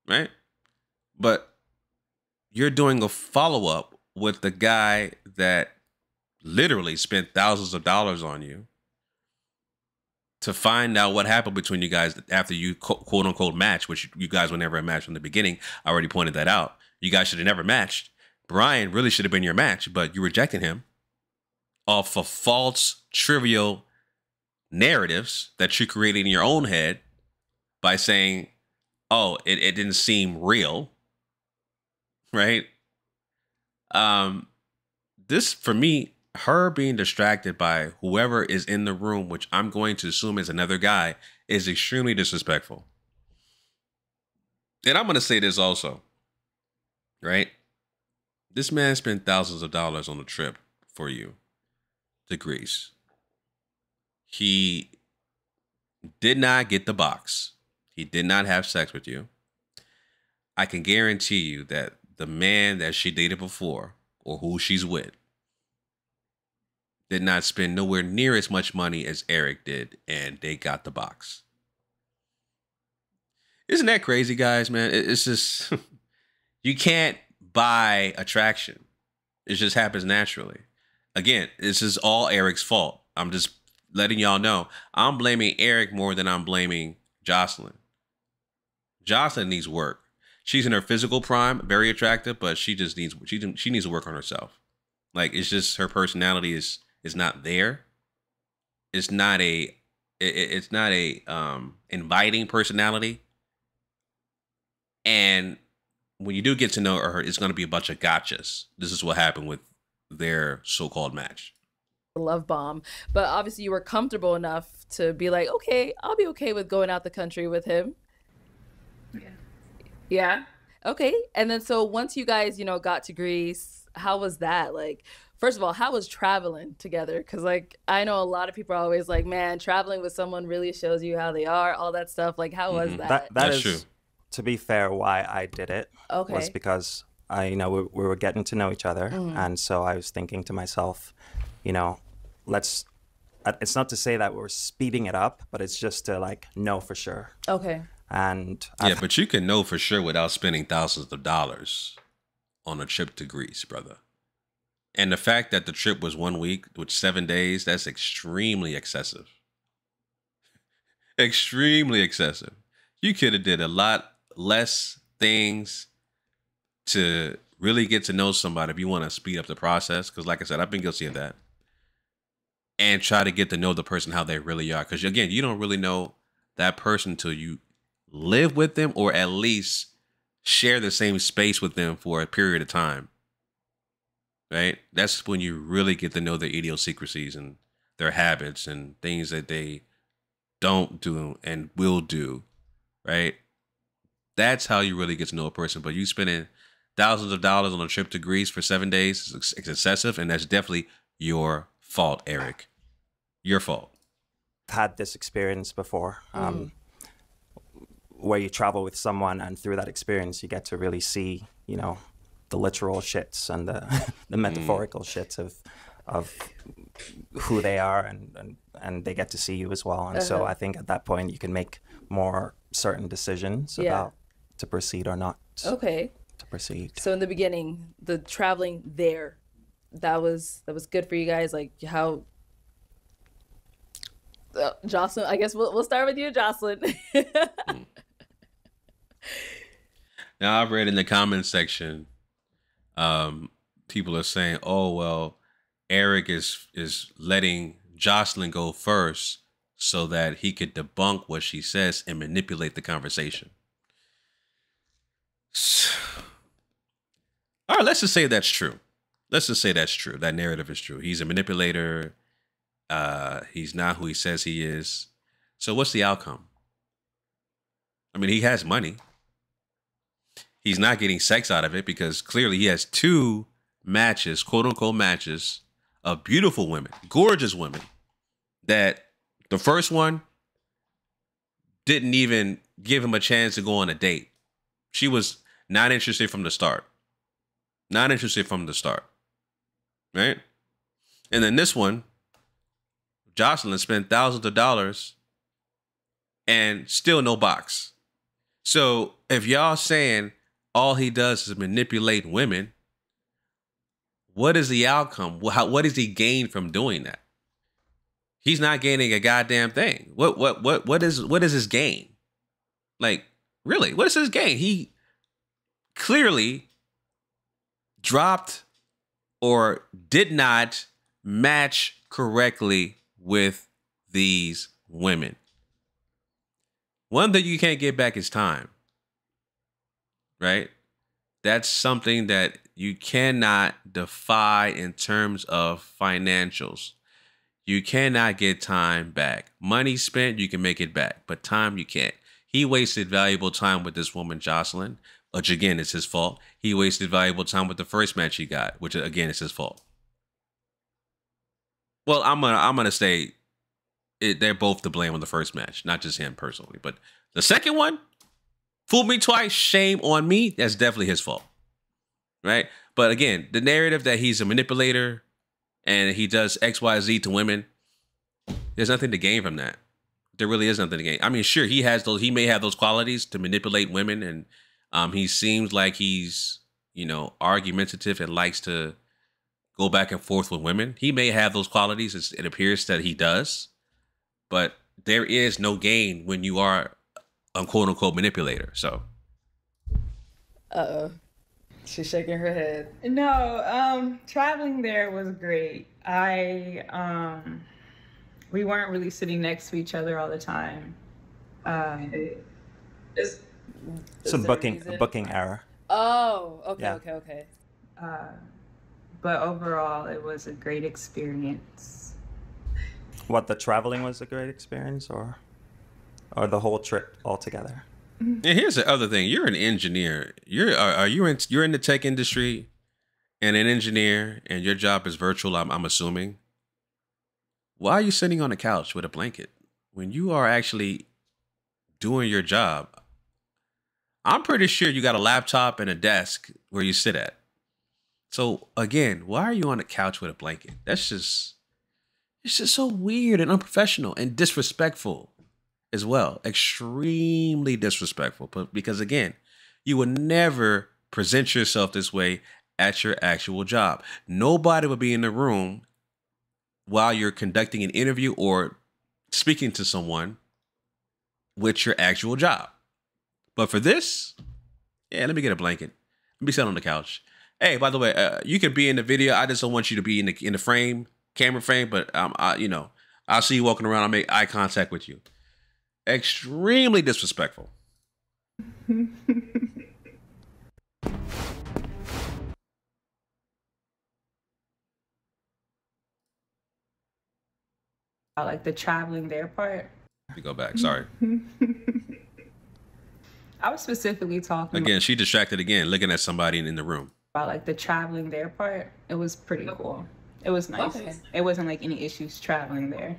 [SPEAKER 1] Right? But you're doing a follow-up with the guy that literally spent thousands of dollars on you to find out what happened between you guys after you quote unquote match, which you guys were never a match from the beginning. I already pointed that out. You guys should have never matched. Brian really should have been your match, but you rejected him off of false, trivial narratives that you created in your own head by saying, oh, it didn't seem real. Right? This, for me, her being distracted by whoever is in the room, which I'm going to assume is another guy, is extremely disrespectful. And I'm going to say this also, right? This man spent thousands of dollars on a trip for you to Greece. He did not get the box. He did not have sex with you. I can guarantee you that the man that she dated before, or who she's with, did not spend nowhere near as much money as Eric did, and they got the box. Isn't that crazy, guys, man? It's just, you can't buy attraction. It just happens naturally. Again, this is all Eric's fault. I'm just letting y'all know. I'm blaming Eric more than I'm blaming Jocelynn. Jocelynn needs work. She's in her physical prime, very attractive, but she just needs, she needs to work on herself. Like, it's just, her personality is not there. It's not a inviting personality. And when you do get to know her, it's going to be a bunch of gotchas. This is what happened with their so-called match.
[SPEAKER 2] Love bomb, but obviously you were comfortable enough to be like, okay, I'll be okay with going out the country with him. Yeah. Okay. And then so once you guys, got to Greece, how was that? Like, first of all, how was traveling together? Because, like, I know a lot of people are always like, man, traveling with someone really shows you how they are, all that stuff. Like, how was that?
[SPEAKER 3] That's true. To be fair, why I did it was because we were getting to know each other. And so I was thinking to myself, it's not to say that we're speeding it up, but it's just to, like, know for sure.
[SPEAKER 2] Okay.
[SPEAKER 3] And
[SPEAKER 1] but you can know for sure without spending thousands of dollars on a trip to Greece, brother. And the fact that the trip was 1 week, which 7 days, that's extremely excessive. Extremely excessive. You could have did a lot less things to really get to know somebody if you want to speed up the process. Because like I said, I've been guilty of that. And try to get to know the person how they really are. Because again, you don't really know that person until you live with them or at least share the same space with them for a period of time. Right? That's when you really get to know their idiosyncrasies and their habits and things that they don't do and will do. Right? That's how you really get to know a person. But you spending thousands of dollars on a trip to Greece for 7 days is excessive, and that's definitely your fault, Eric. Your fault.
[SPEAKER 3] Had this experience before. Where you travel with someone and through that experience you get to really see, the literal shits and the metaphorical shits of who they are, and they get to see you as well. And so I think at that point you can make more certain decisions about to proceed or not.
[SPEAKER 2] Okay.
[SPEAKER 3] To proceed.
[SPEAKER 2] So in the beginning, the traveling there, that was good for you guys. Like how, Jocelynn, I guess we'll start with you, Jocelynn.
[SPEAKER 1] Now I've read in the comments section, people are saying, "Oh well, Eric is letting Jocelynn go first so that he could debunk what she says and manipulate the conversation." All right, let's just say that's true. Let's just say that's true. That narrative is true. He's a manipulator. He's not who he says he is. So what's the outcome? I mean, he has money. He's not getting sex out of it because clearly he has 2 matches, quote unquote matches, of beautiful women, gorgeous women, that the first one didn't even give him a chance to go on a date. She was not interested from the start. Not interested from the start. Right? And then this one, Jocelynn spent thousands of dollars and still no box. So if y'all saying all he does is manipulate women, what is the outcome? What does he gain from doing that? He's not gaining a goddamn thing. What is his gain? Like, really, what is his gain? He clearly dropped or did not match correctly with these women. One thing you can't get back is time. Right? That's something that you cannot defy in terms of financials. You cannot get time back. Money spent, you can make it back, but time you can't. He wasted valuable time with this woman, Jocelynn, which again is his fault. He wasted valuable time with the first match he got, which again is his fault. Well, I'm gonna say they're both to blame on the first match, not just him personally, but the second one, fooled me twice, shame on me. That's definitely his fault, right? But again, the narrative that he's a manipulator and he does X, Y, Z to women, there's nothing to gain from that. There really is nothing to gain. I mean, sure, he may have those qualities to manipulate women, and he seems like he's, argumentative and likes to go back and forth with women. He may have those qualities. It appears that he does, but there is no gain when you are a quote unquote manipulator. So
[SPEAKER 2] she's shaking her head.
[SPEAKER 4] No, traveling there was great. We weren't really sitting next to each other all the time.
[SPEAKER 3] It's a booking error.
[SPEAKER 2] Oh, okay,
[SPEAKER 3] Yeah.
[SPEAKER 2] okay.
[SPEAKER 4] But overall, it was a great experience.
[SPEAKER 3] What, the traveling was a great experience, or the whole trip altogether?
[SPEAKER 1] And here's the other thing: you're an engineer. You're in the tech industry, and an engineer, and your job is virtual. I'm assuming. Why are you sitting on a couch with a blanket when you are actually doing your job? I'm pretty sure you got a laptop and a desk where you sit at. So again, why are you on a couch with a blanket? It's just so weird and unprofessional and disrespectful as well. Extremely disrespectful. But because again, you would never present yourself this way at your actual job. Nobody would be in the room while you're conducting an interview or speaking to someone with your actual job. But for this, let me get a blanket. Let me sit on the couch. Hey, by the way, you can be in the video. I just don't want you to be in the frame, camera frame. But I'll see you walking around. I'll make eye contact with you. Extremely disrespectful.
[SPEAKER 4] I like the traveling there part.
[SPEAKER 1] Let me go back. Sorry.
[SPEAKER 4] I was specifically talking
[SPEAKER 1] Again, she distracted again, looking at somebody in the room.
[SPEAKER 4] about like the traveling there part. It was pretty cool. It was nice.
[SPEAKER 2] Okay.
[SPEAKER 4] It wasn't like any issues traveling there.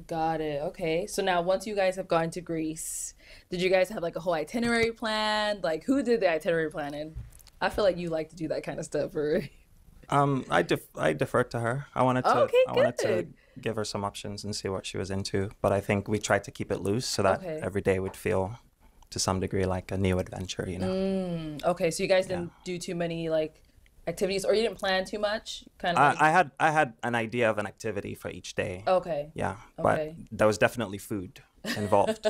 [SPEAKER 2] Got it. Okay. So now once you guys have gone to Greece, did you guys have like a whole itinerary planned? Like who did the itinerary planning? I feel like you like to do that kind of stuff, or
[SPEAKER 3] I deferred to her. I wanted to
[SPEAKER 2] Okay,
[SPEAKER 3] I wanted to
[SPEAKER 2] good.
[SPEAKER 3] give her some options and see what she was into. But I think we tried to keep it loose so that
[SPEAKER 2] Okay.
[SPEAKER 3] every day would feel to some degree like a new adventure, you know.
[SPEAKER 2] Okay, so you guys didn't do too many like activities, or you didn't plan too much, kind of.
[SPEAKER 3] I had an idea of an activity for each day.
[SPEAKER 2] Okay.
[SPEAKER 3] Yeah,
[SPEAKER 2] Okay.
[SPEAKER 3] but there was definitely food involved.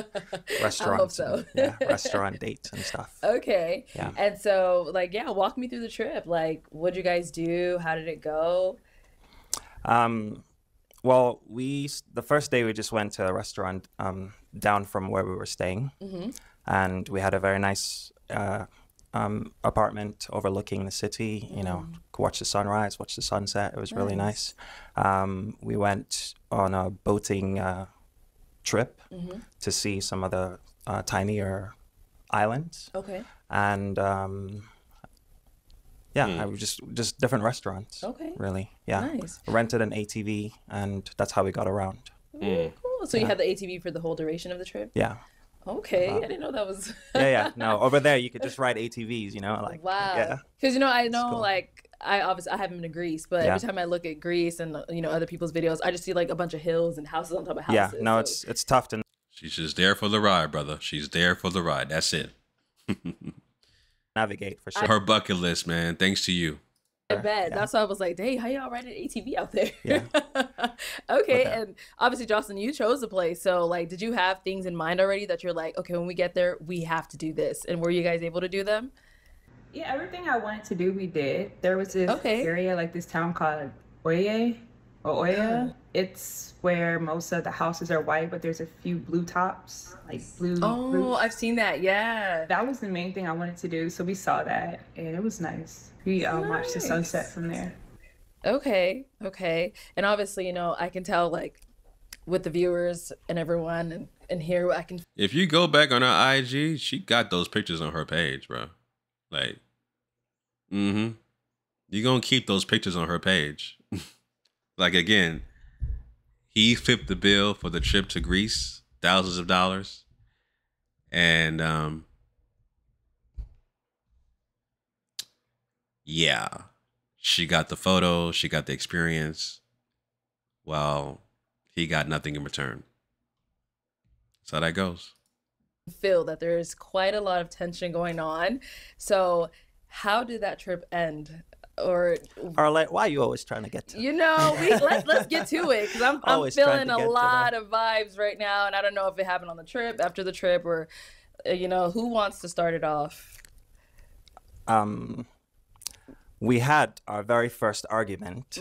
[SPEAKER 3] Restaurants.
[SPEAKER 2] so.
[SPEAKER 3] And, yeah, restaurant dates and stuff.
[SPEAKER 2] Okay.
[SPEAKER 3] Yeah.
[SPEAKER 2] And so, like, yeah, walk me through the trip. Like, what'd you guys do? How did it go?
[SPEAKER 3] Well, the first day we just went to a restaurant down from where we were staying, and we had a very nice apartment overlooking the city. You know, could watch the sunrise, watch the sunset. It was really nice. We went on a boating trip to see some of the tinier islands.
[SPEAKER 2] Okay.
[SPEAKER 3] And I was just different restaurants.
[SPEAKER 2] Okay.
[SPEAKER 3] Really, yeah.
[SPEAKER 2] Nice.
[SPEAKER 3] Rented an ATV, and that's how we got around.
[SPEAKER 2] Ooh, cool. So you had the ATV for the whole duration of the trip?
[SPEAKER 3] Yeah.
[SPEAKER 2] Okay. I didn't know that was.
[SPEAKER 3] Yeah. No, over there you could just ride ATVs. You know, like
[SPEAKER 2] Wow.
[SPEAKER 3] Yeah.
[SPEAKER 2] Because I know
[SPEAKER 3] cool.
[SPEAKER 2] like I haven't been to Greece, but every time I look at Greece and other people's videos, I just see like a bunch of hills and houses on top of houses.
[SPEAKER 3] Yeah. No,
[SPEAKER 2] so.
[SPEAKER 3] it's tough to.
[SPEAKER 1] She's just there for the ride, brother. She's there for the ride. That's it.
[SPEAKER 3] Navigate for sure.
[SPEAKER 1] Her bucket list, man. Thanks to you.
[SPEAKER 2] I bet. Yeah. That's why I was like, "Hey, how y'all riding an ATV out there?"
[SPEAKER 3] Yeah.
[SPEAKER 2] Okay, and obviously, Jocelynn, you chose the place. So, like, did you have things in mind already that you're like, okay, when we get there, we have to do this? And were you guys able to do them?
[SPEAKER 4] Yeah, everything I wanted to do, we did. There was this area, like this town called Oya. It's where most of the houses are white, but there's a few blue tops, like blue.
[SPEAKER 2] Oh, roofs. I've seen that. Yeah.
[SPEAKER 4] That was the main thing I wanted to do. So we saw that, and it was nice. We watched the sunset from there.
[SPEAKER 2] Okay. And obviously, I can tell, like, with the viewers and everyone, and here I can.
[SPEAKER 1] If you go back on her IG, she got those pictures on her page, bro. Like, you're gonna keep those pictures on her page. Like, again, he flipped the bill for the trip to Greece, thousands of dollars. And yeah, she got the photo, she got the experience, while he got nothing in return. That's how that goes.
[SPEAKER 2] Feel that there's quite a lot of tension going on. So how did that trip end? Or
[SPEAKER 3] like, why are you always trying to get to
[SPEAKER 2] let's get to it, because I'm feeling a lot of vibes right now, and I don't know if it happened on the trip, after the trip, or who wants to start it off?
[SPEAKER 3] We had our very first argument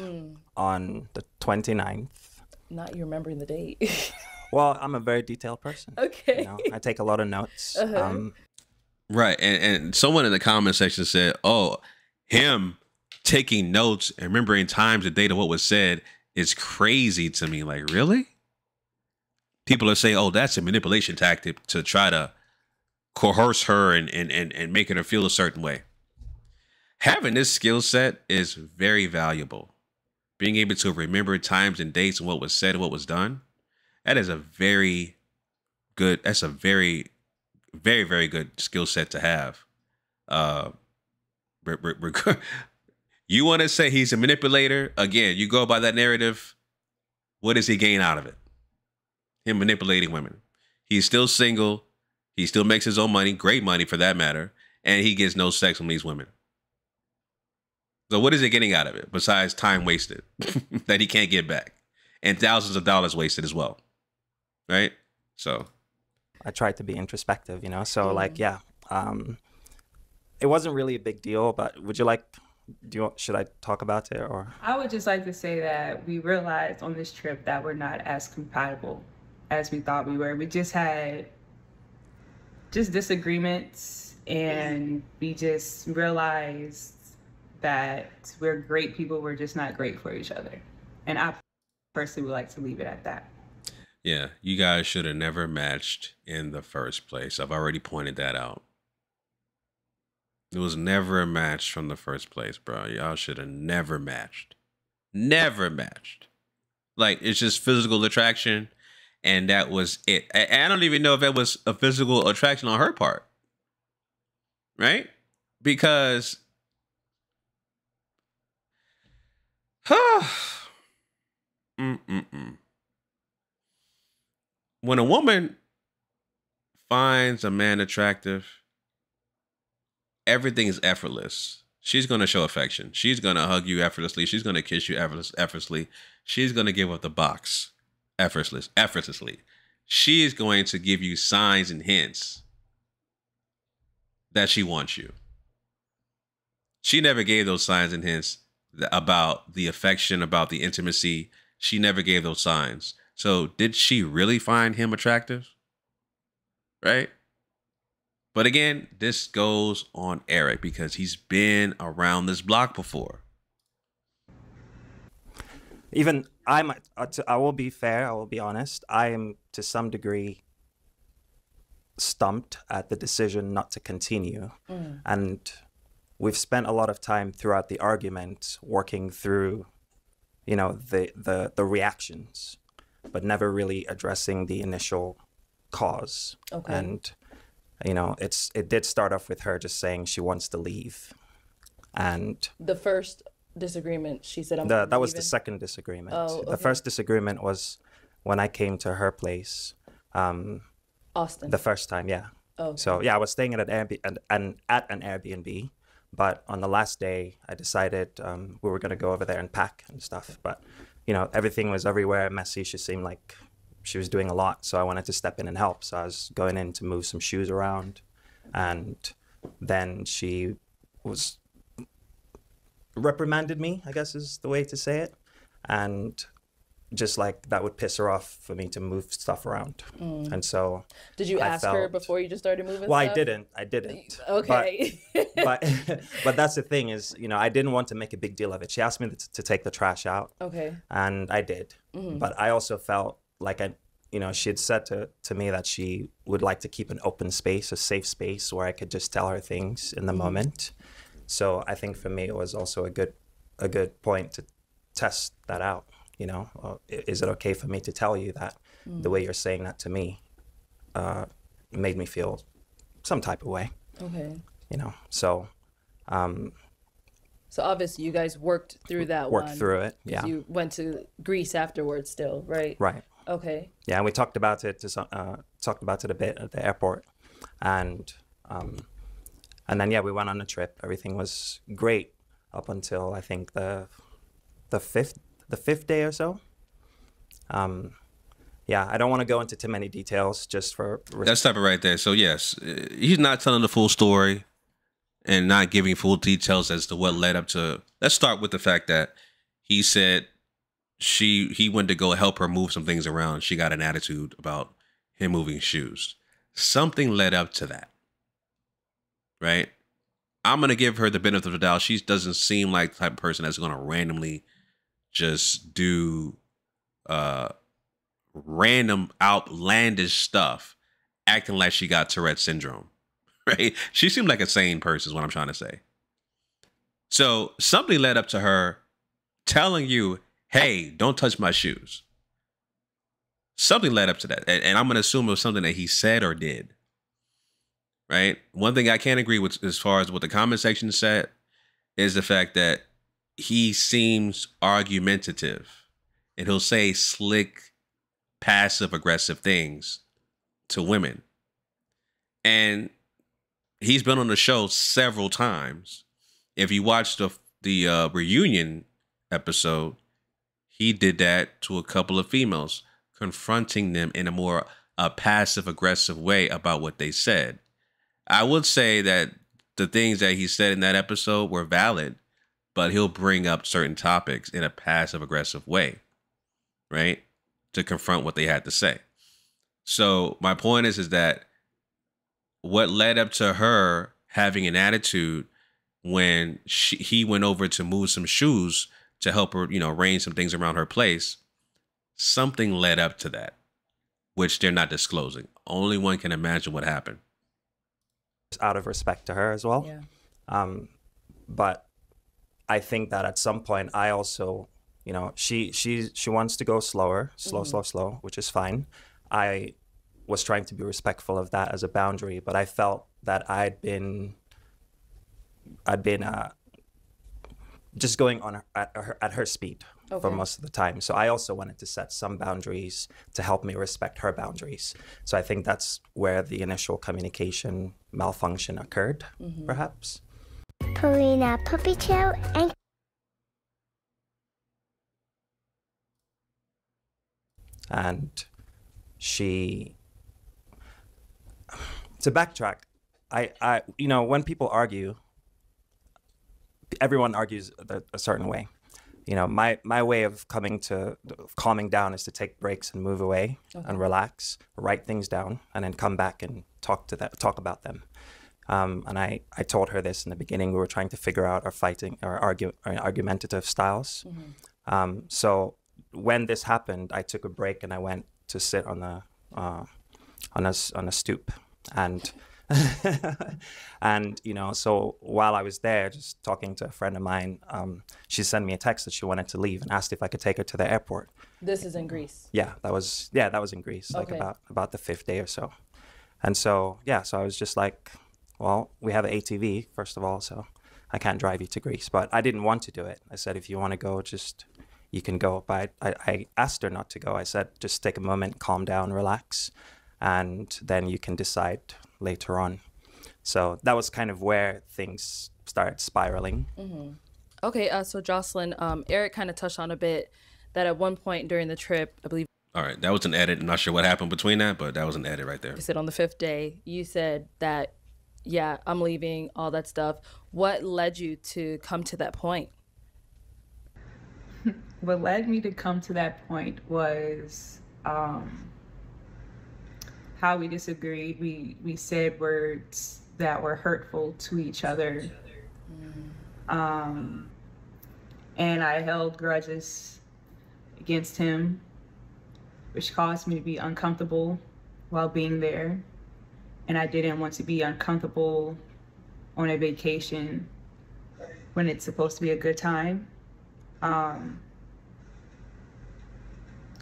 [SPEAKER 3] on the 29th.
[SPEAKER 2] Not you remembering the date.
[SPEAKER 3] Well, I'm a very detailed person.
[SPEAKER 2] Okay.
[SPEAKER 3] I take a lot of notes.
[SPEAKER 1] Right, and someone in the comment section said, "Oh, him taking notes and remembering times and date of what was said is crazy to me." Like, really? People are saying, "Oh, that's a manipulation tactic to try to coerce her and making her feel a certain way." Having this skill set is very valuable. Being able to remember times and dates and what was said and what was done, that is a very good, that's a very, very, very good skill set to have. You want to say he's a manipulator? Again, you go by that narrative. What does he gain out of it? Him manipulating women. He's still single. He still makes his own money, great money for that matter, and he gets no sex from these women. So what is he getting out of it besides time wasted that he can't get back, and thousands of dollars wasted as well, right? So
[SPEAKER 3] I tried to be introspective, So like, it wasn't really a big deal. But should I talk about it, or?
[SPEAKER 4] I would just like to say that we realized on this trip that we're not as compatible as we thought we were. We just had disagreements, and we just realized that we're great people, we're just not great for each other. And I personally would like to leave it at that.
[SPEAKER 1] Yeah, you guys should have never matched in the first place. I've already pointed that out. It was never a match from the first place, bro. Y'all should have never matched. Never matched. Like, it's just physical attraction, and that was it. I don't even know if that was a physical attraction on her part. Right? Because When a woman finds a man attractive, everything is effortless. She's going to show affection. She's going to hug you effortlessly. She's going to kiss you effortlessly. She's going to give up the box effortlessly. She is going to give you signs and hints that she wants you. She never gave those signs and hints about the affection, about the intimacy. She never gave those signs. So did she really find him attractive? Right? But again, this goes on Eric because he's been around this block before.
[SPEAKER 3] Even I will be fair, I will be honest. I am to some degree stumped at the decision not to continue. And we've spent a lot of time throughout the argument working through, you know, the reactions, but never really addressing the initial cause. Okay. And you know, it did start off with her just saying she wants to leave. And
[SPEAKER 2] the first disagreement, she said,
[SPEAKER 3] that was the second disagreement. Oh, okay. The first disagreement was when I came to her place.
[SPEAKER 2] Austin.
[SPEAKER 3] The first time, yeah. Oh, okay. So yeah, I was staying at an Airbnb, but on the last day, I decided we were gonna go over there and pack and stuff. But you know, everything was everywhere, messy. She seemed like she was doing a lot, so I wanted to step in and help. So I was going in to move some shoes around, and then she was reprimanded me, I guess is the way to say it, and just like that would piss her off for me to move stuff around. And so
[SPEAKER 2] did you ask her before you just started moving
[SPEAKER 3] well,
[SPEAKER 2] stuff?
[SPEAKER 3] I didn't.
[SPEAKER 2] Okay.
[SPEAKER 3] But that's the thing is, you know, I didn't want to make a big deal of it. She asked me to take the trash out.
[SPEAKER 2] Okay.
[SPEAKER 3] And I did. But I also felt like you know, she had said to me that she would like to keep an open space, a safe space where I could just tell her things in the moment. So I think for me, it was also a good point to test that out. You know, is it okay for me to tell you that the way you're saying that to me made me feel some type of way? Okay. You know, so.
[SPEAKER 2] So obviously you guys worked through that
[SPEAKER 3] Worked through it, yeah.
[SPEAKER 2] You went to Greece afterwards still, right?
[SPEAKER 3] Right.
[SPEAKER 2] Okay.
[SPEAKER 3] Yeah, and we talked about it a bit at the airport, and then yeah, we went on a trip. Everything was great up until I think the fifth day or so. Yeah, I don't want to go into too many details just for.
[SPEAKER 1] Let's stop it right there. So yes, he's not telling the full story and not giving full details as to what led up to. Let's start with the fact that he said he went to go help her move some things around. She got an attitude about him moving shoes. Something led up to that, right? I'm going to give her the benefit of the doubt. She doesn't seem like the type of person that's going to randomly just do random outlandish stuff, acting like she got Tourette's syndrome, right? She seemed like a sane person is what I'm trying to say. So something led up to her telling you, hey, don't touch my shoes. Something led up to that. And I'm going to assume it was something that he said or did. Right? One thing I can't agree with as far as what the comment section said is the fact that he seems argumentative. And he'll say slick, passive-aggressive things to women. And he's been on the show several times. If you watch the reunion episode, he did that to a couple of females, confronting them in a more passive-aggressive way about what they said. I would say that the things that he said in that episode were valid, but he'll bring up certain topics in a passive-aggressive way, right, to confront what they had to say. So my point is that what led up to her having an attitude when he went over to move some shoes to help her, you know, arrange some things around her place, something led up to that, which they're not disclosing. Only one can imagine what happened.
[SPEAKER 3] Out of respect to her as well. Yeah. But I think that at some point I also, you know, she wants to go slow, which is fine. I was trying to be respectful of that as a boundary, but I felt that I'd been just going on at her speed for
[SPEAKER 2] Okay.
[SPEAKER 3] most of the time. So I also wanted to set some boundaries to help me respect her boundaries. So I think that's where the initial communication malfunction occurred, perhaps.
[SPEAKER 13] Purina Puppy Show and
[SPEAKER 3] And she, to backtrack, I you know, when people argue, everyone argues a certain way. You know, my way of calming down is to take breaks and move away and relax, write things down, and then come back and talk about them. And I told her this in the beginning. We were trying to figure out our argumentative styles. So when this happened, I took a break and I went to sit on a stoop, and and you know, so while I was there, just talking to a friend of mine, she sent me a text that she wanted to leave and asked if I could take her to the airport.
[SPEAKER 2] This is in Greece.
[SPEAKER 3] Yeah, that was in Greece, like
[SPEAKER 2] Okay.
[SPEAKER 3] about the 5th day or so. And so so I was just like, well, we have an ATV first of all, so I can't drive you to Greece. But I didn't want to do it. I said, if you want to go, you can go. But I asked her not to go. I said, just take a moment, calm down, relax, and then you can decide later on. So that was kind of where things started spiraling.
[SPEAKER 2] Okay, so Jocelynn, Eric kind of touched on a bit that at one point during the trip, I believe
[SPEAKER 1] All right, that was an edit. I'm not sure what happened between that, but that was an edit right there.
[SPEAKER 2] you said on the 5th day, you said that, yeah, I'm leaving, all that stuff. What led you to come to that point?
[SPEAKER 4] What led me to come to that point was how we disagreed. We said words that were hurtful to each other. And I held grudges against him, which caused me to be uncomfortable while being there. And I didn't want to be uncomfortable on a vacation when it's supposed to be a good time.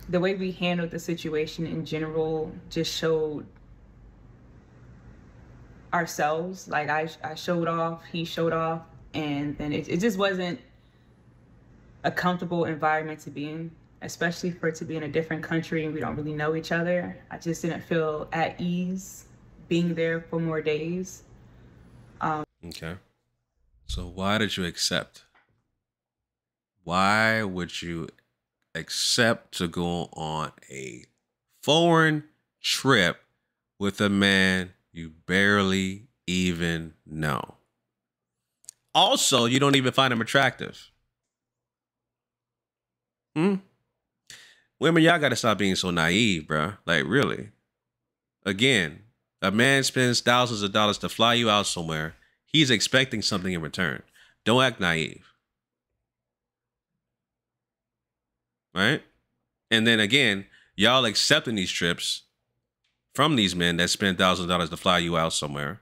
[SPEAKER 4] The way we handled the situation in general just showed ourselves. Like I showed off, he showed off, and then it just wasn't a comfortable environment to be in, especially for it to be in a different country and we don't really know each other. I just didn't feel at ease being there for more days.
[SPEAKER 1] Okay. So why did you accept? Why would you accept to go on a foreign trip with a man you barely even know? Also, you don't even find him attractive. Women, y'all got to stop being so naive, bruh. Like, really. Again, a man spends thousands of dollars to fly you out somewhere. He's expecting something in return. Don't act naive. Right? And then again, y'all accepting these trips from these men that spend thousands of dollars to fly you out somewhere.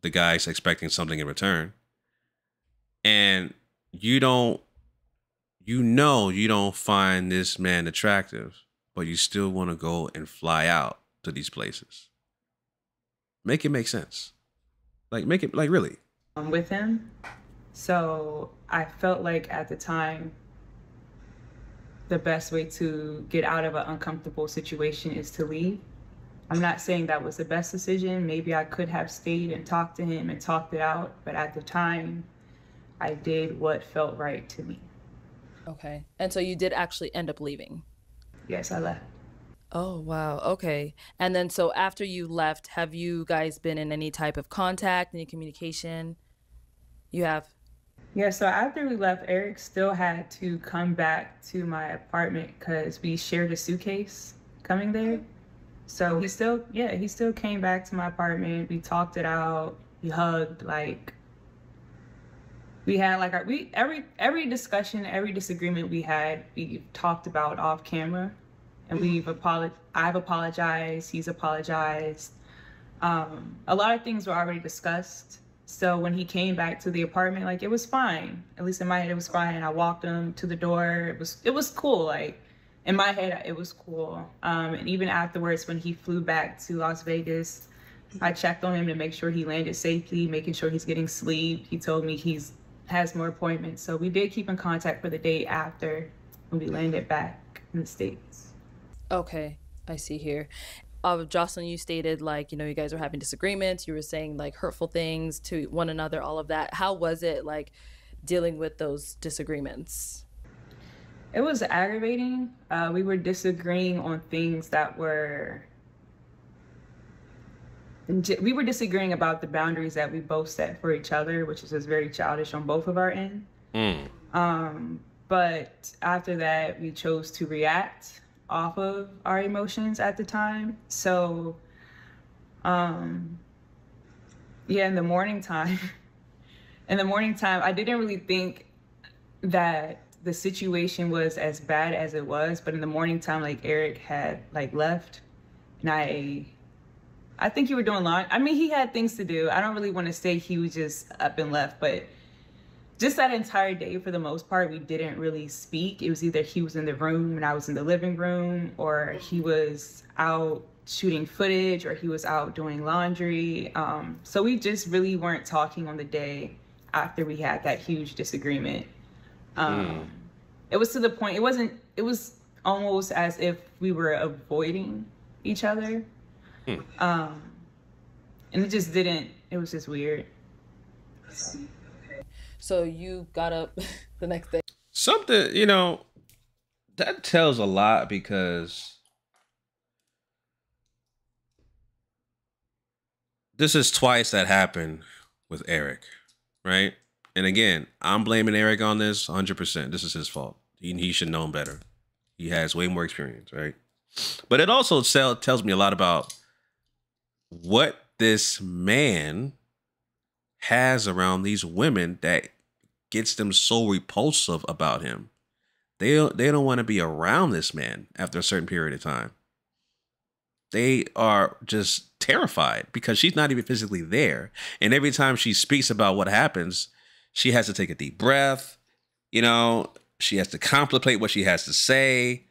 [SPEAKER 1] The guy's expecting something in return. And you don't find this man attractive, but you still want to go and fly out to these places. Make it make sense. Like, make it, like, really.
[SPEAKER 4] With him. So I felt like at the time, the best way to get out of an uncomfortable situation is to leave. I'm not saying that was the best decision. Maybe I could have stayed and talked to him and talked it out. But at the time, I did what felt right to me.
[SPEAKER 2] Okay. And so you did actually end up leaving?
[SPEAKER 4] Yes, I left.
[SPEAKER 2] Oh, wow. Okay. And then so after you left, have you guys been in any type of contact, any communication? You have?
[SPEAKER 4] Yeah, so after we left, Eric still had to come back to my apartment because we shared a suitcase coming there. So he still came back to my apartment. We talked it out. We hugged. Like, we had like every discussion, every disagreement we had, we talked about off camera, and I've apologized. He's apologized. A lot of things were already discussed. So when he came back to the apartment, like, it was fine. At least in my head, it was fine. I walked him to the door. It was cool. Like, in my head, it was cool. And even afterwards, when he flew back to Las Vegas, I checked on him to make sure he landed safely, making sure he's getting sleep. He told me he's has more appointments. So we did keep in contact for the day after when we landed back in the States.
[SPEAKER 2] Okay, I see here. Jocelynn, you stated like, you know, you guys were having disagreements. You were saying like hurtful things to one another, all of that. How was it like dealing with those disagreements?
[SPEAKER 4] It was aggravating. We were disagreeing on things that we were disagreeing about the boundaries that we both set for each other, which is just very childish on both of our ends. But after that, we chose to react off of our emotions at the time. So, yeah, in the morning time, I didn't really think that the situation was as bad as it was. But in the morning time, like Eric had like left, and I think you were doing laundry. I mean, he had things to do. I don't really want to say he was just up and left, but just that entire day, for the most part, we didn't really speak. It was either he was in the room and I was in the living room, or he was out shooting footage, or he was out doing laundry. So we just really weren't talking on the day after we had that huge disagreement. It was to the point, it was almost as if we were avoiding each other. And it was just weird.
[SPEAKER 2] So you got up the next day.
[SPEAKER 1] Something, you know, that tells a lot, because this is twice that happened with Eric, right? And again, I'm blaming Eric on this 100%. This is his fault. He should know better. He has way more experience, right? But it also tells me a lot about what this man has around these women that gets them so repulsive about him. They don't want to be around this man after a certain period of time. They are just terrified because she's not even physically there. And every time she speaks about what happens, she has to take a deep breath. You know, she has to contemplate what she has to say.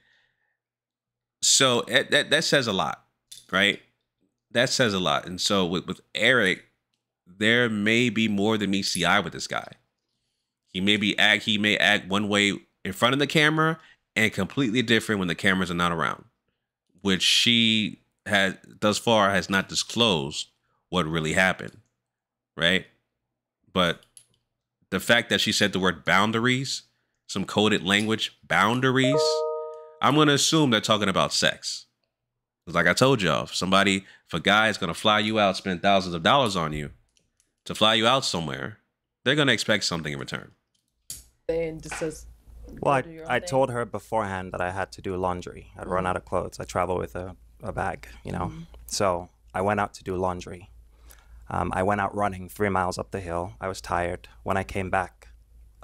[SPEAKER 1] So that says a lot, right? That says a lot. And so with Eric, there may be more than meets the eye with this guy. He may act one way in front of the camera and completely different when the cameras are not around, which she has thus far has not disclosed what really happened, right? But the fact that she said the word boundaries, some coded language, boundaries, I'm going to assume they're talking about sex. Because like I told y'all, if a guy is going to fly you out, spend thousands of dollars on you to fly you out somewhere, they're going to expect something in return.
[SPEAKER 2] And just says,
[SPEAKER 3] well, I told her beforehand that I had to do laundry. I'd run out of clothes. I travel with a bag, you know. So I went out to do laundry. I went out running 3 miles up the hill. I was tired. When I came back,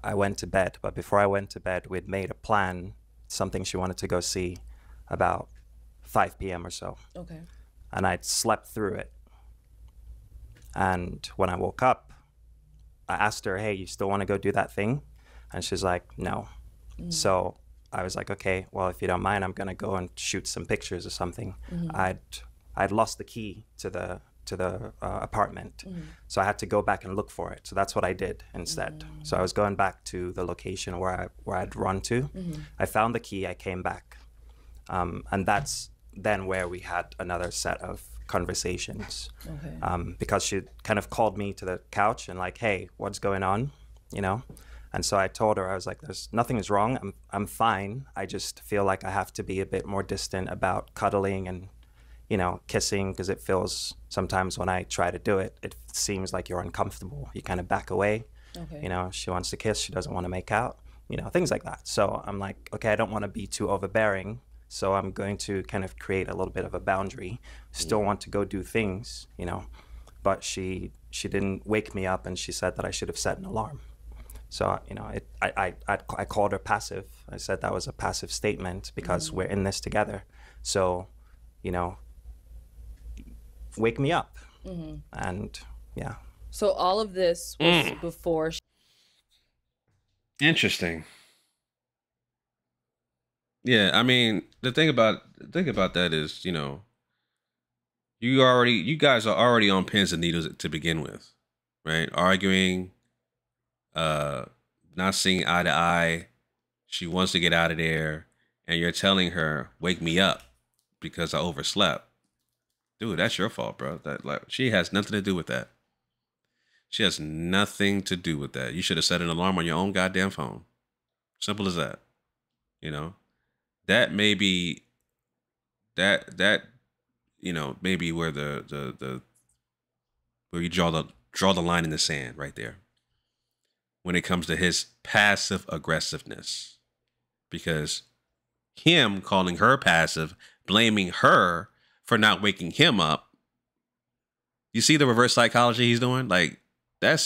[SPEAKER 3] I went to bed. But before I went to bed, we'd made a plan, something she wanted to go see about 5 p.m. or so.
[SPEAKER 2] Okay.
[SPEAKER 3] And I'd slept through it. And when I woke up, I asked her, hey, you still want to go do that thing? And she's like, no. So I was like, okay, well, if you don't mind, I'm going to go and shoot some pictures or something. I'd lost the key to the apartment. So I had to go back and look for it. So that's what I did instead. So I was going back to the location where I'd run to. I found the key, I came back. And that's then where we had another set of conversations. Because she kind of called me to the couch and like, hey, what's going on? You know? And so I told her, I was like, nothing is wrong. I'm fine. I just feel like I have to be a bit more distant about cuddling and, you know, kissing, because it feels sometimes when I try to do it, it seems like you're uncomfortable. You kind of back away. You know, she wants to kiss, she doesn't want to make out, you know, things like that. So I'm like, okay, I don't want to be too overbearing. So I'm going to kind of create a little bit of a boundary. Still want to go do things, you know, but she didn't wake me up, and she said that I should have set an alarm. So, you know, I called her passive. I said that was a passive statement because we're in this together. So, you know, wake me up. And yeah.
[SPEAKER 2] So all of this was before.
[SPEAKER 1] Interesting. Yeah, I mean, the thing about that is, you know, you guys are already on pins and needles to begin with, right? Arguing, not seeing eye to eye. She wants to get out of there, and you're telling her, "Wake me up," because I overslept. Dude, that's your fault, bro. That, like, she has nothing to do with that. She has nothing to do with that. You should have set an alarm on your own goddamn phone. Simple as that. You know, that may be that you know, maybe where the where you draw the line in the sand right there when it comes to his passive aggressiveness, because him calling her passive, blaming her for not waking him up. You see the reverse psychology he's doing? Like, that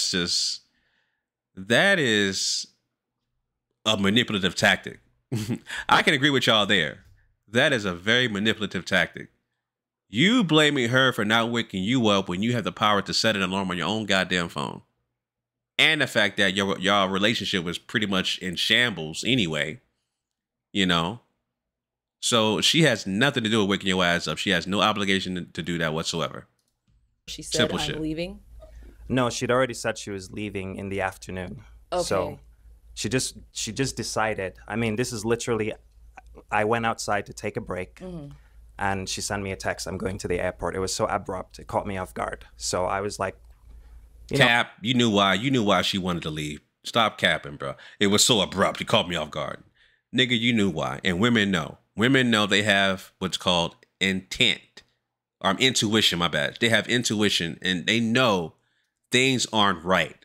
[SPEAKER 1] is a manipulative tactic. I can agree with y'all there. That is a very manipulative tactic. You blaming her for not waking you up when you have the power to set an alarm on your own goddamn phone. And the fact that your relationship was pretty much in shambles anyway, you know? So she has nothing to do with waking your ass up. She has no obligation to do that whatsoever.
[SPEAKER 2] She said,
[SPEAKER 1] Simple
[SPEAKER 2] I'm
[SPEAKER 1] shit.
[SPEAKER 2] leaving?
[SPEAKER 3] No, she'd already said she was leaving in the afternoon.
[SPEAKER 2] Okay.
[SPEAKER 3] So she just decided. I mean, this is literally, I went outside to take a break. And she sent me a text, "I'm going to the airport." It was so abrupt. It caught me off guard. So I was like,
[SPEAKER 1] Cap, you knew why. You knew why she wanted to leave. Stop capping, bro. It was so abrupt. It caught me off guard. Nigga, you knew why. And women know. Women know they have what's called intent. Or intuition, my bad. They have intuition and they know things aren't right.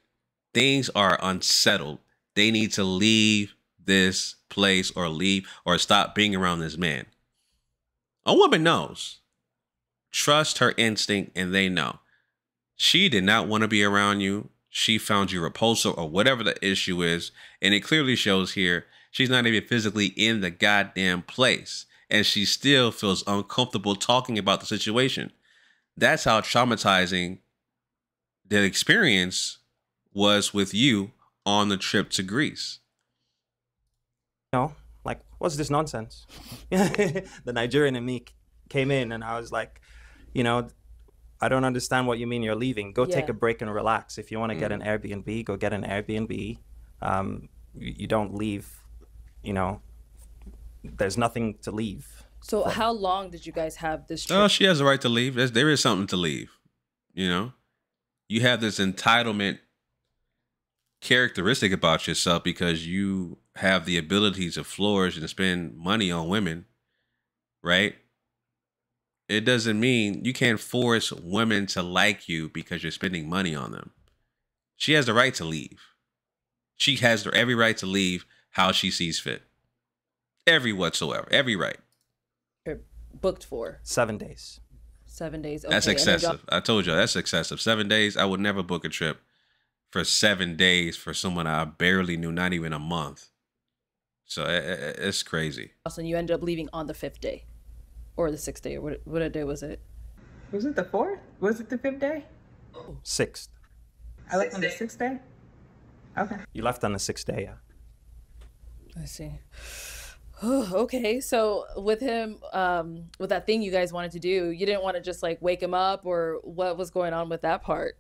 [SPEAKER 1] Things are unsettled. They need to leave this place or leave or stop being around this man. A woman knows. Trust her instinct and they know. She did not want to be around you. She found you repulsive or whatever the issue is. And it clearly shows here she's not even physically in the goddamn place. And she still feels uncomfortable talking about the situation. That's how traumatizing the experience was with you on the trip to Greece.
[SPEAKER 3] No, like, what's this nonsense? The Nigerian in me came in and I was like, you know, I don't understand what you mean you're leaving. Go take a break and relax. If you want to get an Airbnb, go get an Airbnb. You don't leave, you know, there's nothing to leave.
[SPEAKER 2] So how long did you guys have this trip?
[SPEAKER 1] Oh, she has a right to leave. There is something to leave. You know, you have this entitlement characteristic about yourself because you have the ability to flourish and spend money on women, right? It doesn't mean you can't force women to like you because you're spending money on them. She has the right to leave. She has every right to leave how she sees fit. Every right.
[SPEAKER 2] You're booked for
[SPEAKER 3] 7 days.
[SPEAKER 2] 7 days. Okay.
[SPEAKER 1] That's excessive. I told you that's excessive. 7 days. I would never book a trip for 7 days for someone I barely knew, not even a month. So it's crazy.
[SPEAKER 2] And you ended up leaving on the 5th day or the 6th day, or what day was it?
[SPEAKER 4] Was it the 4th? Was it the 5th day?
[SPEAKER 3] 6th.
[SPEAKER 4] I left on the 6th day? Okay.
[SPEAKER 3] You left on the 6th day, yeah.
[SPEAKER 2] I see. Okay, so with him, with that thing you guys wanted to do, you didn't want to just like wake him up, or what was going on with that part?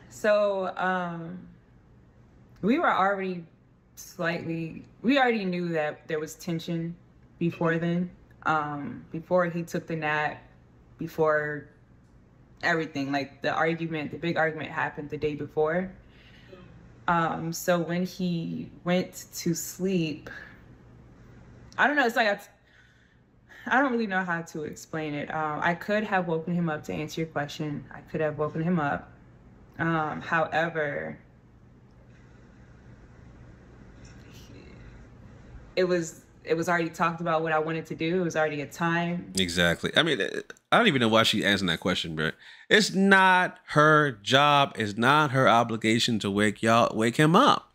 [SPEAKER 4] So, we already knew that there was tension before then, before he took the nap, before everything, like the big argument happened the day before. So when he went to sleep, I don't know, it's like, I don't really know how to explain it. I could have woken him up, to answer your question. I could have woken him up. However, it was already talked about what I wanted to do. It was already a time.
[SPEAKER 1] Exactly. I mean, I don't even know why she's answering that question, bro. It's not her job. It's not her obligation to wake him up.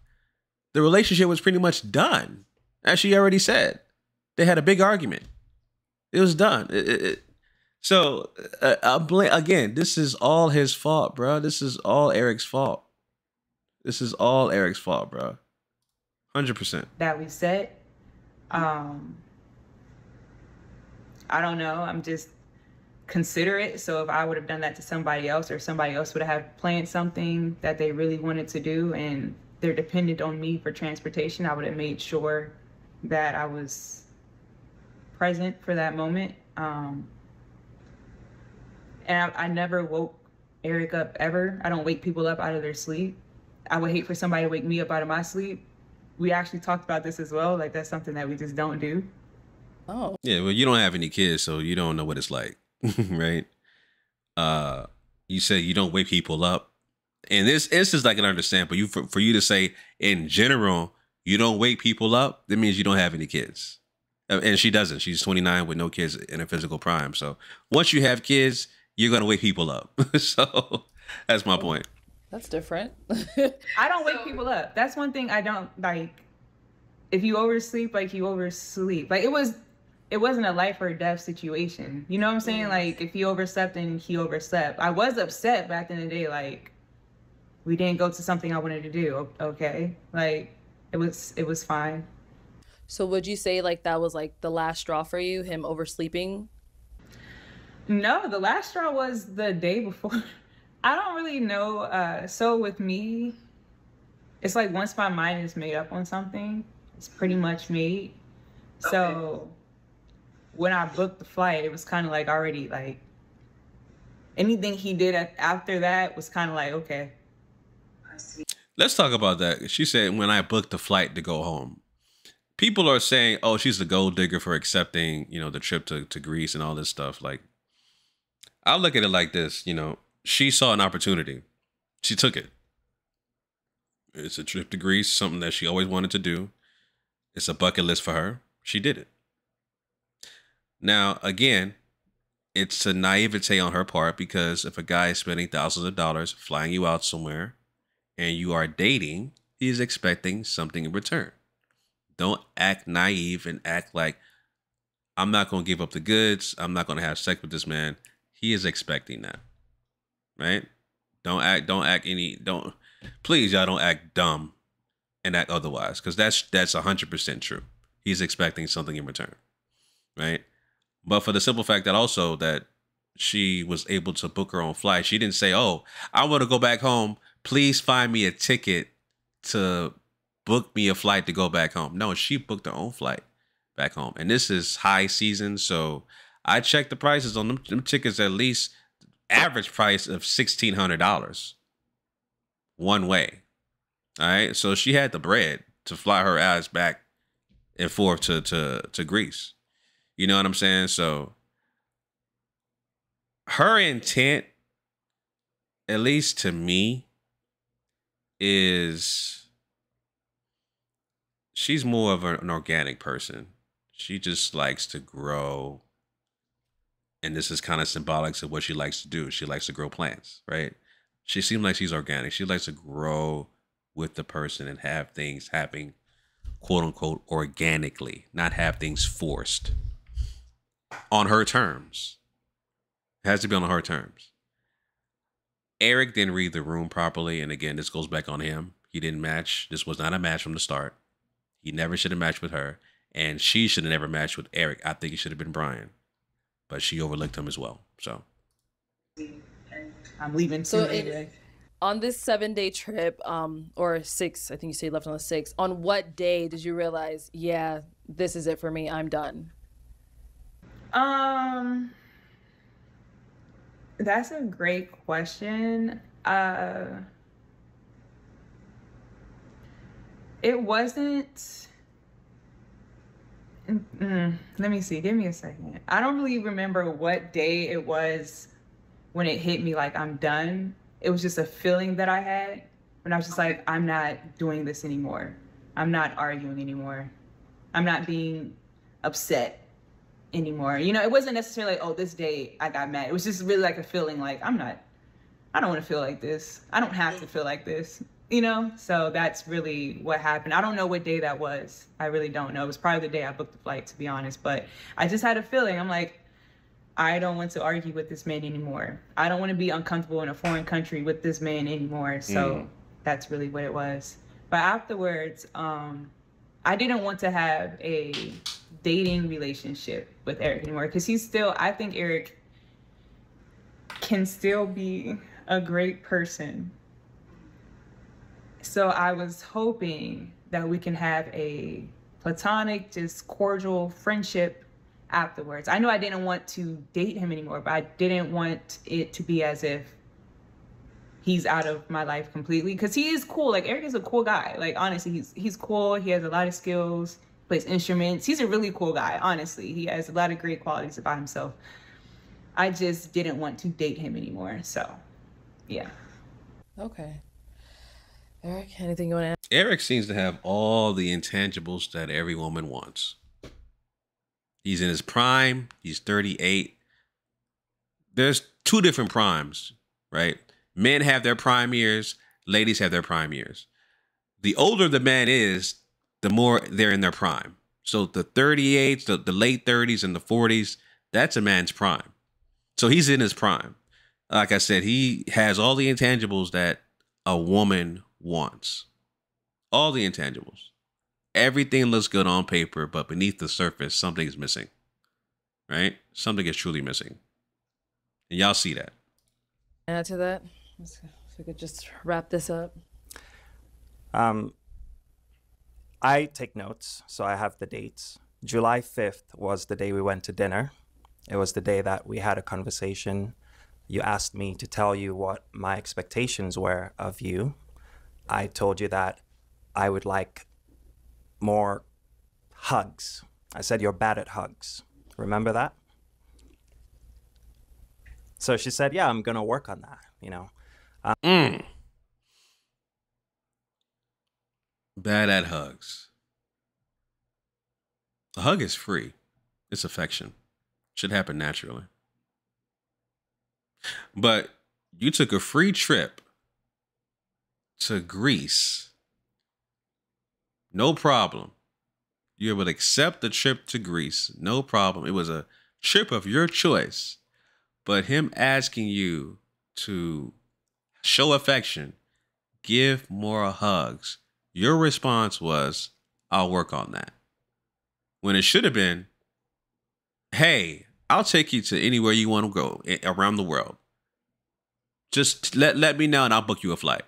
[SPEAKER 1] The relationship was pretty much done. As she already said, they had a big argument. It was done. So again, this is all his fault, bro. This is all Eric's fault. This is all Eric's fault, bro. 100%.
[SPEAKER 4] That we said. I don't know. I'm just considerate. So if I would have done that to somebody else, or somebody else would have planned something that they really wanted to do and they're dependent on me for transportation, I would have made sure that I was present for that moment. And I never woke Eric up ever. I don't wake people up out of their sleep. I would hate for somebody to wake me up out of my sleep. We actually talked about this as well. Like, that's something that we just don't do.
[SPEAKER 2] Oh.
[SPEAKER 1] Yeah, well, you don't have any kids, so you don't know what it's like, right? You say you don't wake people up. And this is like an understand, but for you to say in general, you don't wake people up, that means you don't have any kids. And she doesn't. She's 29 with no kids in her physical prime. So once you have kids, you're going to wake people up. So that's my point.
[SPEAKER 2] That's different.
[SPEAKER 4] I don't wake people up. That's one thing I don't like. If you oversleep, like, you oversleep. Like, it wasn't a life or death situation. You know what I'm saying?
[SPEAKER 2] Yes.
[SPEAKER 4] Like, if he overslept, then he overslept. I was upset back in the day, like, we didn't go to something I wanted to do. Okay. Like, it was fine.
[SPEAKER 2] So would you say like that was like the last straw for you, him oversleeping?
[SPEAKER 4] No, the last straw was the day before. I don't really know. So with me, it's like once my mind is made up on something, it's pretty much made. Okay. So when I booked the flight, it was kind of like already like anything he did after that was kind of like, okay.
[SPEAKER 1] Let's talk about that. She said, when I booked the flight to go home, people are saying, oh, she's a gold digger for accepting, the trip to Greece and all this stuff. Like, I look at it like this, she saw an opportunity. She took it. It's a trip to Greece, something that she always wanted to do. It's a bucket list for her. She did it. Now, again, it's a naivete on her part, because if a guy is spending thousands of dollars flying you out somewhere and you are dating, he's expecting something in return. Don't act naive and act like, I'm not going to give up the goods. I'm not going to have sex with this man. He is expecting that. Right? Please, y'all don't act dumb and act otherwise, because that's 100% true. He's expecting something in return. Right? But for the simple fact that also that she was able to book her own flight, she didn't say, oh, I want to go back home. Please find me a ticket to book me a flight to go back home. No, she booked her own flight back home. And this is high season, so I checked the prices on them tickets, at least average price of $1,600 one way. All right, so she had the bread to fly her ass back and forth to Greece. You know what I'm saying? So her intent, at least to me, is she's more of an organic person. She just likes to grow. And this is kind of symbolic of what she likes to do. She likes to grow plants, right? She seems like she's organic. She likes to grow with the person and have things happen, quote unquote, organically, not have things forced on her terms. It has to be on her terms. Eric didn't read the room properly. And again, this goes back on him. He didn't match. This was not a match from the start. He never should have matched with her. And she should have never matched with Eric. I think it should have been Brian. But she overlooked him as well. So
[SPEAKER 4] I'm leaving soon.
[SPEAKER 2] On this 7-day trip, or 6, I think you said you left on the 6th. On what day did you realize, yeah, this is it for me, I'm done?
[SPEAKER 4] That's a great question. It wasn't. Let me see. Give me a second. I don't really remember what day it was when it hit me like I'm done. It was just a feeling that I had when I was just like, I'm not doing this anymore. I'm not arguing anymore. I'm not being upset anymore. It wasn't necessarily like, oh, this day I got mad. It was just really like a feeling like I don't want to feel like this. I don't have to feel like this. So that's really what happened. I don't know what day that was. I really don't know. It was probably the day I booked the flight, to be honest. But I just had a feeling. I'm like, I don't want to argue with this man anymore. I don't want to be uncomfortable in a foreign country with this man anymore. So that's really what it was. But afterwards, I didn't want to have a dating relationship with Eric anymore, because I think Eric,
[SPEAKER 14] can still be a great person. So I was hoping that we can have a platonic, just cordial friendship afterwards. I know I didn't want to date him anymore, but I didn't want it to be as if he's out of my life completely, because he is cool. Like, Eric is a cool guy. Like, honestly, he's cool. He has a lot of skills, plays instruments. He's a really cool guy, honestly. He has a lot of great qualities about himself. I just didn't want to date him anymore. So, yeah.
[SPEAKER 2] Okay. Eric, anything you want to add?
[SPEAKER 1] Eric seems to have all the intangibles that every woman wants. He's in his prime. He's 38. There's two different primes, right? Men have their prime years. Ladies have their prime years. The older the man is, the more they're in their prime. So the 38s, the late 30s and the 40s, that's a man's prime. So he's in his prime. Like I said, he has all the intangibles that a woman wants. All the intangibles. Everything looks good on paper, but beneath the surface, something is missing. Right? Something is truly missing. And y'all see that.
[SPEAKER 2] Add to that? If we could just wrap this up.
[SPEAKER 3] I take notes, so I have the dates. July 5th was the day we went to dinner. It was the day that we had a conversation. You asked me to tell you what my expectations were of you. I told you that I would like more hugs. I said you're bad at hugs. Remember that? So she said, yeah, I'm going to work on that, you know.
[SPEAKER 1] Bad at hugs. A hug is free. It's affection. Should happen naturally. But you took a free trip to Greece. No problem. You would accept the trip to Greece. No problem. It was a trip of your choice. But him asking you to show affection, give more hugs, your response was, I'll work on that. When it should have been, hey, I'll take you to anywhere you want to go around the world. Just let me know and I'll book you a flight.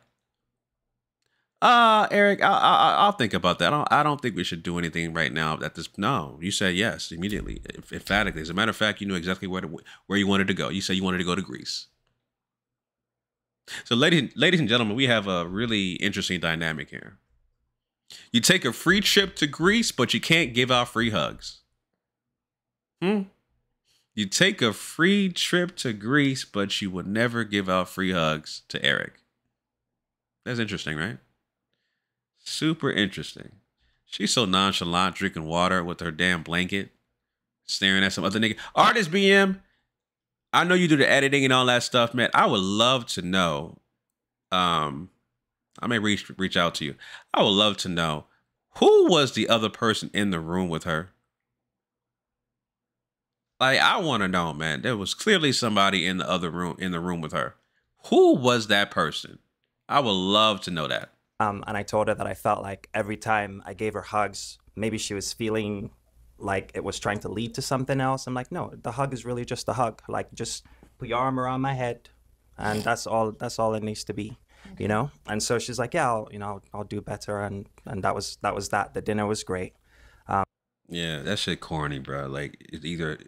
[SPEAKER 1] Eric, I'll think about that. I don't think we should do anything right now. No, you said yes immediately, emphatically. As a matter of fact, you knew exactly where you wanted to go. You said you wanted to go to Greece. So, ladies and gentlemen, we have a really interesting dynamic here. You take a free trip to Greece, but you can't give out free hugs. You take a free trip to Greece, but you would never give out free hugs to Eric. That's interesting, right? Super interesting. She's so nonchalant, drinking water with her damn blanket, staring at some other nigga. Artist BM, I know you do the editing and all that stuff, man. I would love to know. I may reach out to you. I would love to know, who was the other person in the room with her? Like, I want to know, man. There was clearly somebody in the room with her. Who was that person? I would love to know that.
[SPEAKER 3] And I told her that I felt like every time I gave her hugs, maybe she was feeling like it was trying to lead to something else. I'm like, no, the hug is really just a hug. Like, just put your arm around my head, and that's all it needs to be, you know? And so she's like, yeah, I'll do better. And that was that. The dinner was great.
[SPEAKER 1] Yeah, that shit corny, bro. Like, it's either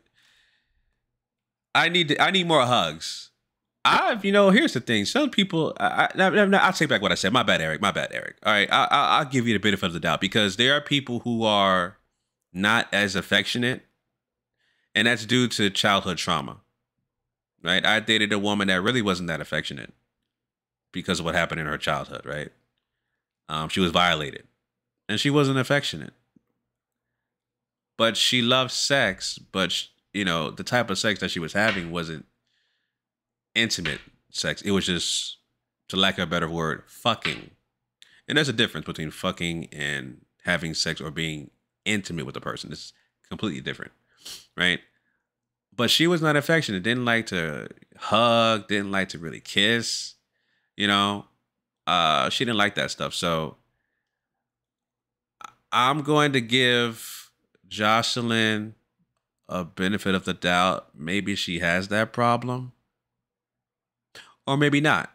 [SPEAKER 1] I need more hugs. Here's the thing. Some people, I'll take back what I said. My bad, Eric. All right, I'll give you the benefit of the doubt, because there are people who are not as affectionate, and that's due to childhood trauma, right? I dated a woman that really wasn't that affectionate because of what happened in her childhood, right? She was violated, and she wasn't affectionate, but she loved sex, but the type of sex that she was having wasn't intimate sex. It was just, to lack of a better word, fucking. And there's a difference between fucking and having sex or being intimate with a person. It's completely different, right? But she was not affectionate, didn't like to hug, didn't like to really kiss, she didn't like that stuff. So I'm going to give Jocelynn a benefit of the doubt. Maybe she has that problem. Or maybe not.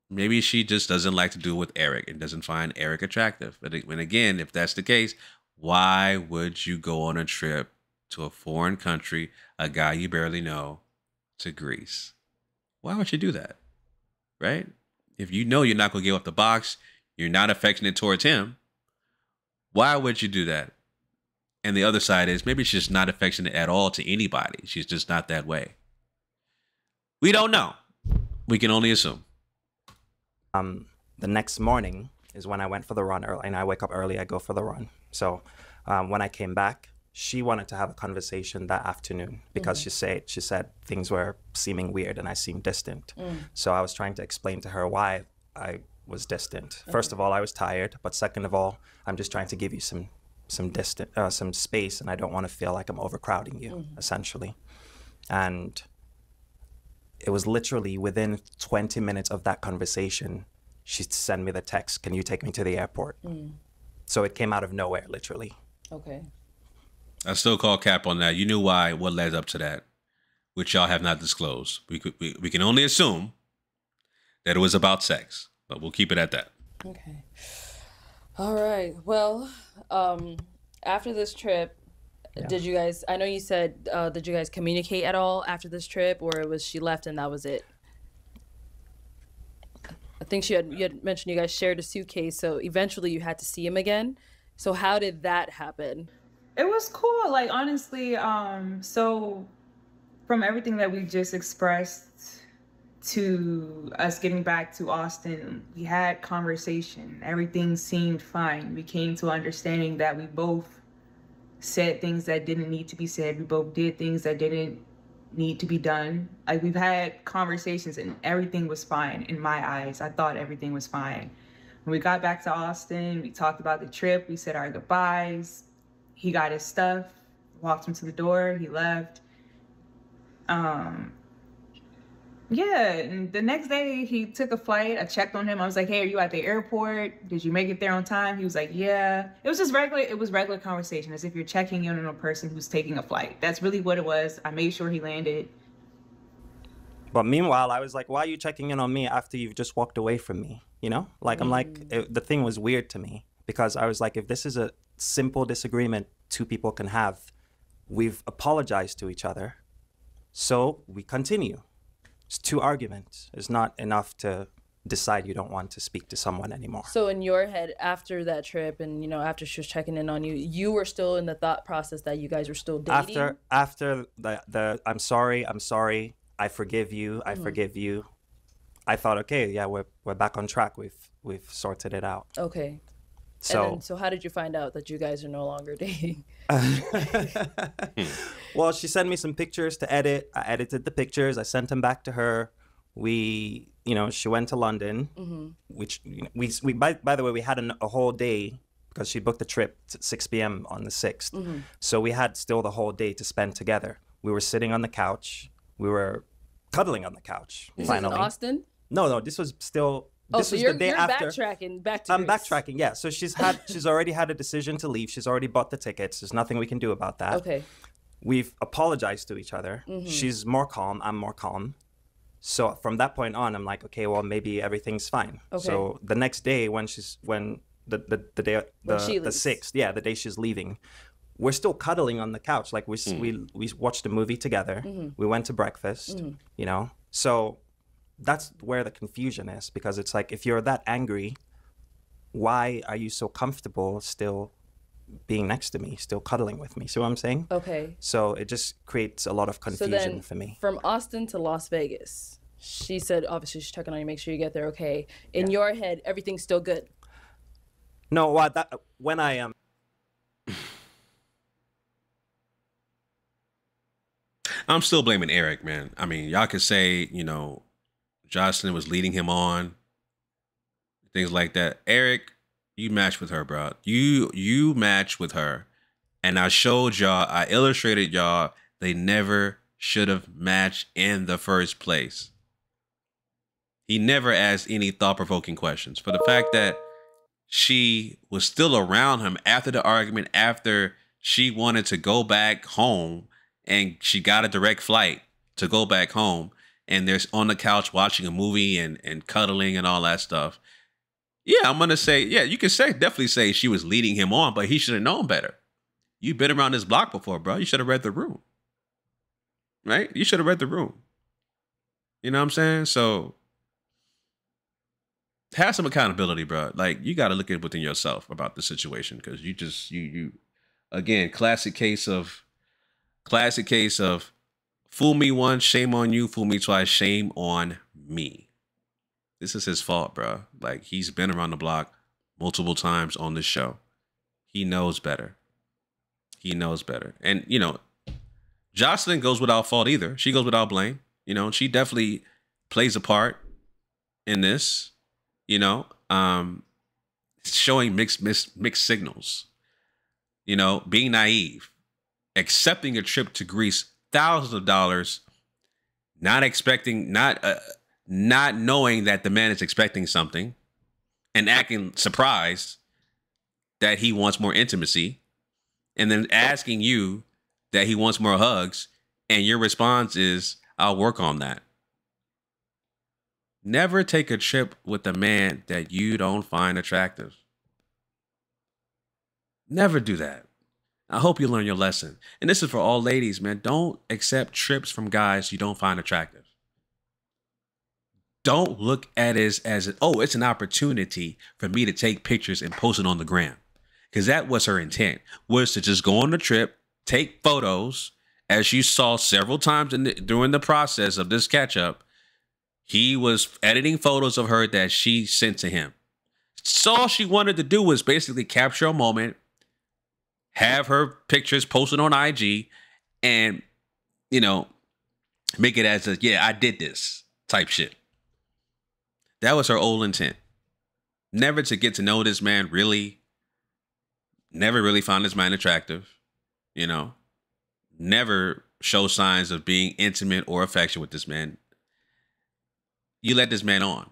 [SPEAKER 1] Maybe she just doesn't like to do it with Eric and doesn't find Eric attractive. But and again, if that's the case, why would you go on a trip to a foreign country, a guy you barely know, to Greece? Why would you do that? Right? If you know you're not going to get off the box, you're not affectionate towards him, why would you do that? And the other side is maybe she's just not affectionate at all to anybody. She's just not that way. We don't know. We can only assume.
[SPEAKER 3] The next morning is when I went for the run early, and I wake up early, I go for the run. So when I came back, she wanted to have a conversation that afternoon because she said things were seeming weird and I seemed distant. So I was trying to explain to her why I was distant. First of all, I was tired, but second of all, I'm just trying to give you some space, and I don't want to feel like I'm overcrowding you, essentially. And it was literally within 20 minutes of that conversation, she sent me the text, "Can you take me to the airport?" So it came out of nowhere, literally.
[SPEAKER 2] Okay.
[SPEAKER 1] I still call cap on that. You knew what led up to that, which y'all have not disclosed. We can only assume that it was about sex, but we'll keep it at that.
[SPEAKER 2] Okay. All right. Well, after this trip, did you guys, I know you said, did you guys communicate at all after this trip, or was she left and that was it? I think you had mentioned you guys shared a suitcase, so eventually you had to see him again. So how did that happen?
[SPEAKER 14] It was cool. Like, honestly, so from everything that we just expressed to us getting back to Austin, we had conversation. Everything seemed fine. We came to understanding that we both said things that didn't need to be said. We both did things that didn't need to be done. Like, we've had conversations and everything was fine in my eyes. I thought everything was fine. When we got back to Austin, we talked about the trip. We said our goodbyes. He got his stuff, walked him to the door. He left. Yeah, and the next day he took a flight. I checked on him. I was like, "Hey, are you at the airport? Did you make it there on time?" He was like, "Yeah." It was just regular. It was regular conversation, as if you're checking in on a person who's taking a flight. That's really what it was. I made sure he landed.
[SPEAKER 3] But meanwhile, I was like, "Why are you checking in on me after you've just walked away from me?" You know, like I'm like, the thing was weird to me because I was like, if this is a simple disagreement two people can have, we've apologized to each other, so we continue. It's 2 arguments. It's not enough to decide you don't want to speak to someone anymore.
[SPEAKER 2] So in your head, after that trip and, you know, after she was checking in on you, you were still in the thought process that you guys were still dating?
[SPEAKER 3] After the I'm sorry, I forgive you, I forgive you, I thought, okay, yeah, we're back on track. We've sorted it out.
[SPEAKER 2] Okay.
[SPEAKER 3] So
[SPEAKER 2] how did you find out that you guys are no longer dating?
[SPEAKER 3] Well, she sent me some pictures to edit. I edited the pictures. I sent them back to her. She went to London, which we by the way, we had a whole day because she booked the trip at 6 p.m. on the 6th. So we had still the whole day to spend together. We were sitting on the couch. We were cuddling on the couch.
[SPEAKER 2] This
[SPEAKER 3] finally.
[SPEAKER 2] was in Austin?
[SPEAKER 3] No, this was still. This
[SPEAKER 2] so
[SPEAKER 3] was
[SPEAKER 2] you're
[SPEAKER 3] the day after.
[SPEAKER 2] Backtracking back to
[SPEAKER 3] I'm
[SPEAKER 2] Greece.
[SPEAKER 3] backtracking, yeah. So she's already had a decision to leave. She's already bought the tickets. There's nothing we can do about that.
[SPEAKER 2] Okay.
[SPEAKER 3] We've apologized to each other. She's more calm. I'm more calm. So from that point on, I'm like, okay, well, maybe everything's fine.
[SPEAKER 2] Okay.
[SPEAKER 3] So the next day, when the day the 6th, yeah, the day she's leaving, we're still cuddling on the couch. Like we watched a movie together. We went to breakfast. You know, so that's where the confusion is, because it's like, if you're that angry, why are you so comfortable still being next to me, still cuddling with me? See what I'm saying?
[SPEAKER 2] Okay.
[SPEAKER 3] So it just creates a lot of confusion for me.
[SPEAKER 2] From Austin to Las Vegas, she said obviously she's checking on you, make sure you get there okay. In your head, everything's still good.
[SPEAKER 3] No, when I am.
[SPEAKER 1] I'm still blaming Eric, man. I mean, y'all could say, you know, Jocelynn was leading him on, things like that. Eric, you matched with her, bro. You matched with her. And I showed y'all, I illustrated y'all, they never should have matched in the first place. He never asked any thought-provoking questions. For the fact that she was still around him after the argument, after she wanted to go back home and she got a direct flight to go back home, and they're on the couch watching a movie and cuddling and all that stuff. Yeah, I'm gonna say, yeah, you can definitely say she was leading him on, but he should have known better. You've been around this block before, bro. You should have read the room. Right? You should have read the room. You know what I'm saying? So have some accountability, bro. Like, you got to look at within yourself about the situation, because you again, classic case of fool me once, shame on you, fool me twice, shame on me. This is his fault, bro. Like, he's been around the block multiple times on this show. He knows better. He knows better. And, you know, Jocelynn goes without fault either. She goes without blame. You know, she definitely plays a part in this, you know, showing mixed signals, you know, being naive, accepting a trip to Greece, thousands of dollars, not knowing that the man is expecting something and acting surprised that he wants more intimacy, and then asking you that he wants more hugs, and your response is, I'll work on that. Never take a trip with a man that you don't find attractive. Never do that. I hope you learn your lesson. And this is for all ladies, man. Don't accept trips from guys you don't find attractive. Don't look at it as oh, it's an opportunity for me to take pictures and post it on the gram. Because that was her intent, was to just go on the trip, take photos. As you saw several times during the process of this catch up, he was editing photos of her that she sent to him. So all she wanted to do was basically capture a moment, have her pictures posted on IG, and, you know, make it as a, yeah, I did this type shit. That was her old intent. Never to get to know this man really. Never really found this man attractive, you know. Never show signs of being intimate or affectionate with this man. You let this man on.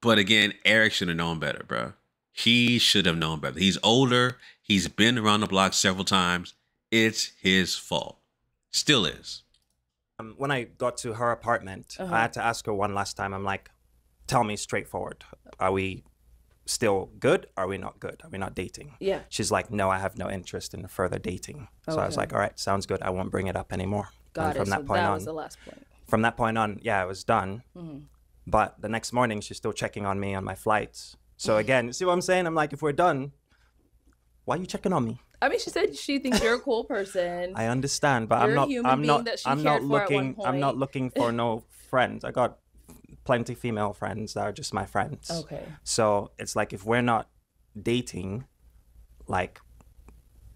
[SPEAKER 1] But again, Eric should have known better, bro. He should have known better. He's older. He's been around the block several times. It's his fault. Still is.
[SPEAKER 3] When I got to her apartment, I had to ask her one last time. I'm like, tell me straightforward. Are we still good? Are we not good? Are we not dating?
[SPEAKER 2] Yeah.
[SPEAKER 3] She's like, no, I have no interest in further dating. So I was like, all right, sounds good. I won't bring it up anymore.
[SPEAKER 2] Got
[SPEAKER 3] and
[SPEAKER 2] it. So that was the last point.
[SPEAKER 3] From that point on, yeah, it was done. But the next morning, she's still checking on me on my flights. So again, see what I'm saying? I'm like, if we're done, why are you checking on me?
[SPEAKER 2] I mean, she said she thinks you're a cool person.
[SPEAKER 3] I understand, but I'm not looking for no friends. I got plenty female friends that are just my friends.
[SPEAKER 2] Okay.
[SPEAKER 3] So it's like, if we're not dating, like,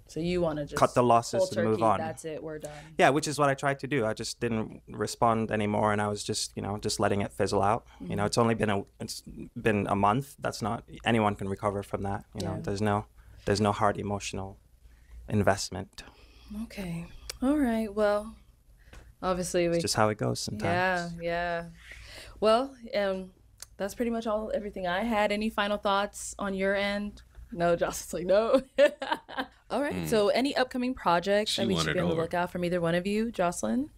[SPEAKER 2] so you want to just
[SPEAKER 3] cut the losses and move on.
[SPEAKER 2] That's it. We're done.
[SPEAKER 3] Yeah, which is what I tried to do. I just didn't respond anymore, and I was just, you know, just letting it fizzle out. You know, it's been a month. That's not, anyone can recover from that. You know, there's no hard emotional investment.
[SPEAKER 2] Okay. All right. Well, obviously
[SPEAKER 3] it's just how it goes sometimes.
[SPEAKER 2] Yeah. Well, that's pretty much everything I had. Any final thoughts on your end? No, Jocelyn's like, no. All right. So any upcoming projects that we should be on the lookout from either one of you? Jocelynn?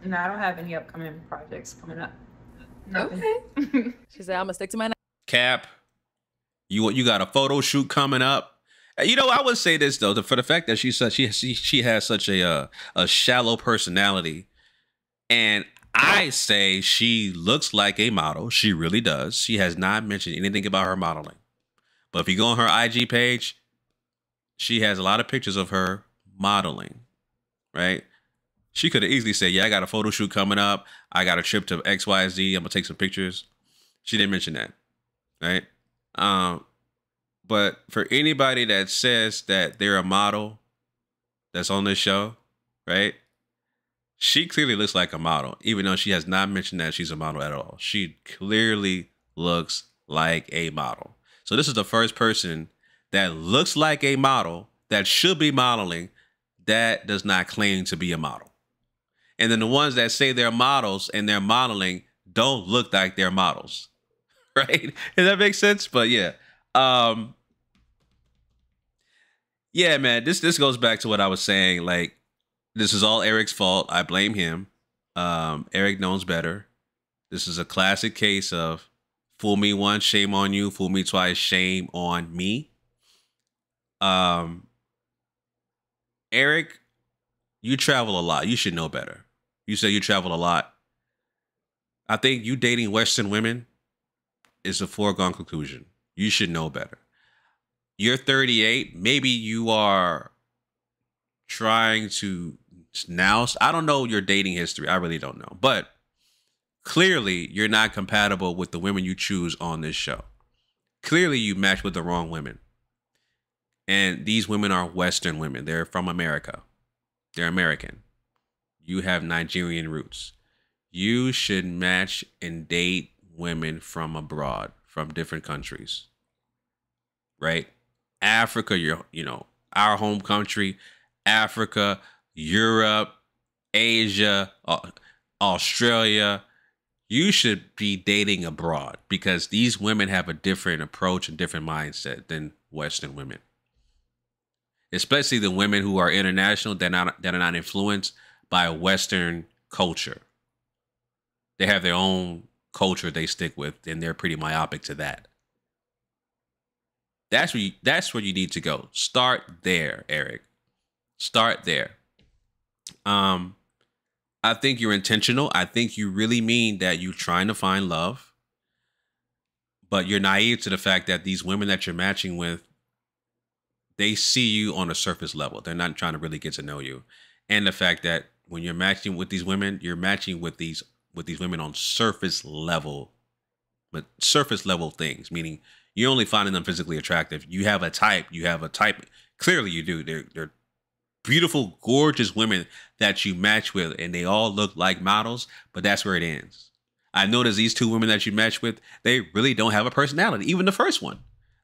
[SPEAKER 14] No, I don't have any upcoming projects coming up. Nothing.
[SPEAKER 2] Okay. She said, I'm going to stick to my...
[SPEAKER 1] Cap, you got a photo shoot coming up. You know, I would say this, though, for the fact that she has such a shallow personality. And I say she looks like a model. She really does. She has not mentioned anything about her modeling. But if you go on her IG page, she has a lot of pictures of her modeling, right? She could have easily said, yeah, I got a photo shoot coming up. I got a trip to XYZ. I'm going to take some pictures. She didn't mention that, right? But for anybody that says that they're a model that's on this show, right? She clearly looks like a model, even though she has not mentioned that she's a model at all. She clearly looks like a model. So this is the first person that looks like a model that should be modeling that does not claim to be a model. And then the ones that say they're models and they're modeling don't look like they're models, right? Does that make sense? But yeah. Yeah, man, this goes back to what I was saying. Like, this is all Eric's fault. I blame him. Eric knows better. This is a classic case of fool me once, shame on you. Fool me twice, shame on me. Eric, you travel a lot. You should know better. You say you travel a lot. I think you dating Western women is a foregone conclusion. You should know better. You're 38. Maybe you are trying to now. I don't know your dating history. I really don't know. But clearly, you're not compatible with the women you choose on this show. Clearly, you match with the wrong women. And these women are Western women. They're from America. They're American. You have Nigerian roots. You should match and date women from abroad, from different countries. Right? Africa, our home country, Africa, Europe, Asia, Australia. You should be dating abroad because these women have a different approach and different mindset than Western women. Especially the women who are international, that are not influenced by Western culture. They have their own culture they stick with, and they're pretty myopic to that. That's where you need to go. Start there, Eric. Start there. I think you're intentional. I think you really mean that you're trying to find love, but you're naive to the fact that these women that you're matching with, they see you on a surface level. They're not trying to really get to know you. And the fact that when you're matching with these women, you're matching with these women on surface level things, meaning you're only finding them physically attractive. You have a type. Clearly you do. They're beautiful, gorgeous women that you match with, and they all look like models, but that's where it ends. I noticed these two women that you match with, they really don't have a personality. Even the first one.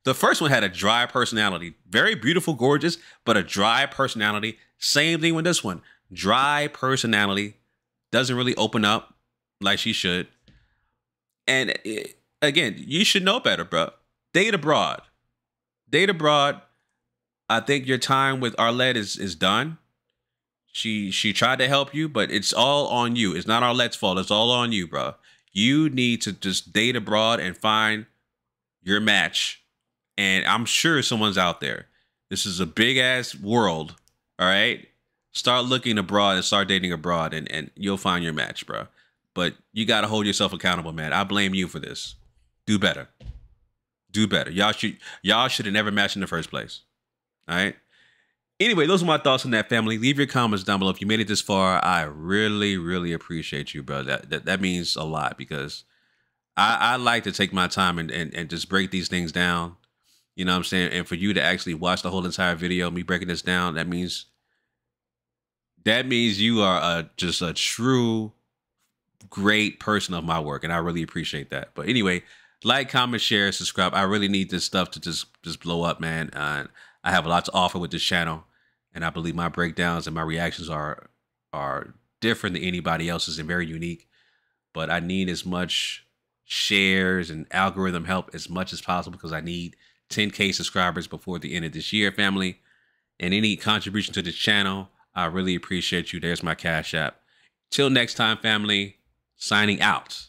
[SPEAKER 1] The first one had a dry personality. Very beautiful, gorgeous, but a dry personality. Same thing with this one. Dry personality. Doesn't really open up like she should. And again, you should know better, bro. Date abroad. Date abroad. I think your time with Arlette is done. She tried to help you, but it's all on you. It's not Arlette's fault. It's all on you, bro. You need to just date abroad and find your match. And I'm sure someone's out there. This is a big ass world. All right. Start looking abroad and start dating abroad, and you'll find your match, bro. But you got to hold yourself accountable, man. I blame you for this. Do better. Do better. Y'all should have never matched in the first place. All right. Anyway, those are my thoughts on that, family. Leave your comments down below. If you made it this far, I really, really appreciate you, bro. That means a lot because I like to take my time and just break these things down. You know what I'm saying? And for you to actually watch the whole entire video, me breaking this down, that means you are just a true great person of my work, and I really appreciate that. But anyway, like, comment, share, subscribe. I really need this stuff to just blow up, man. I have a lot to offer with this channel, and I believe my breakdowns and my reactions are different than anybody else's and very unique. But I need as much shares and algorithm help as much as possible because I need 10K subscribers before the end of this year, family. And any contribution to this channel, I really appreciate you. There's my Cash App. Till next time, family, signing out.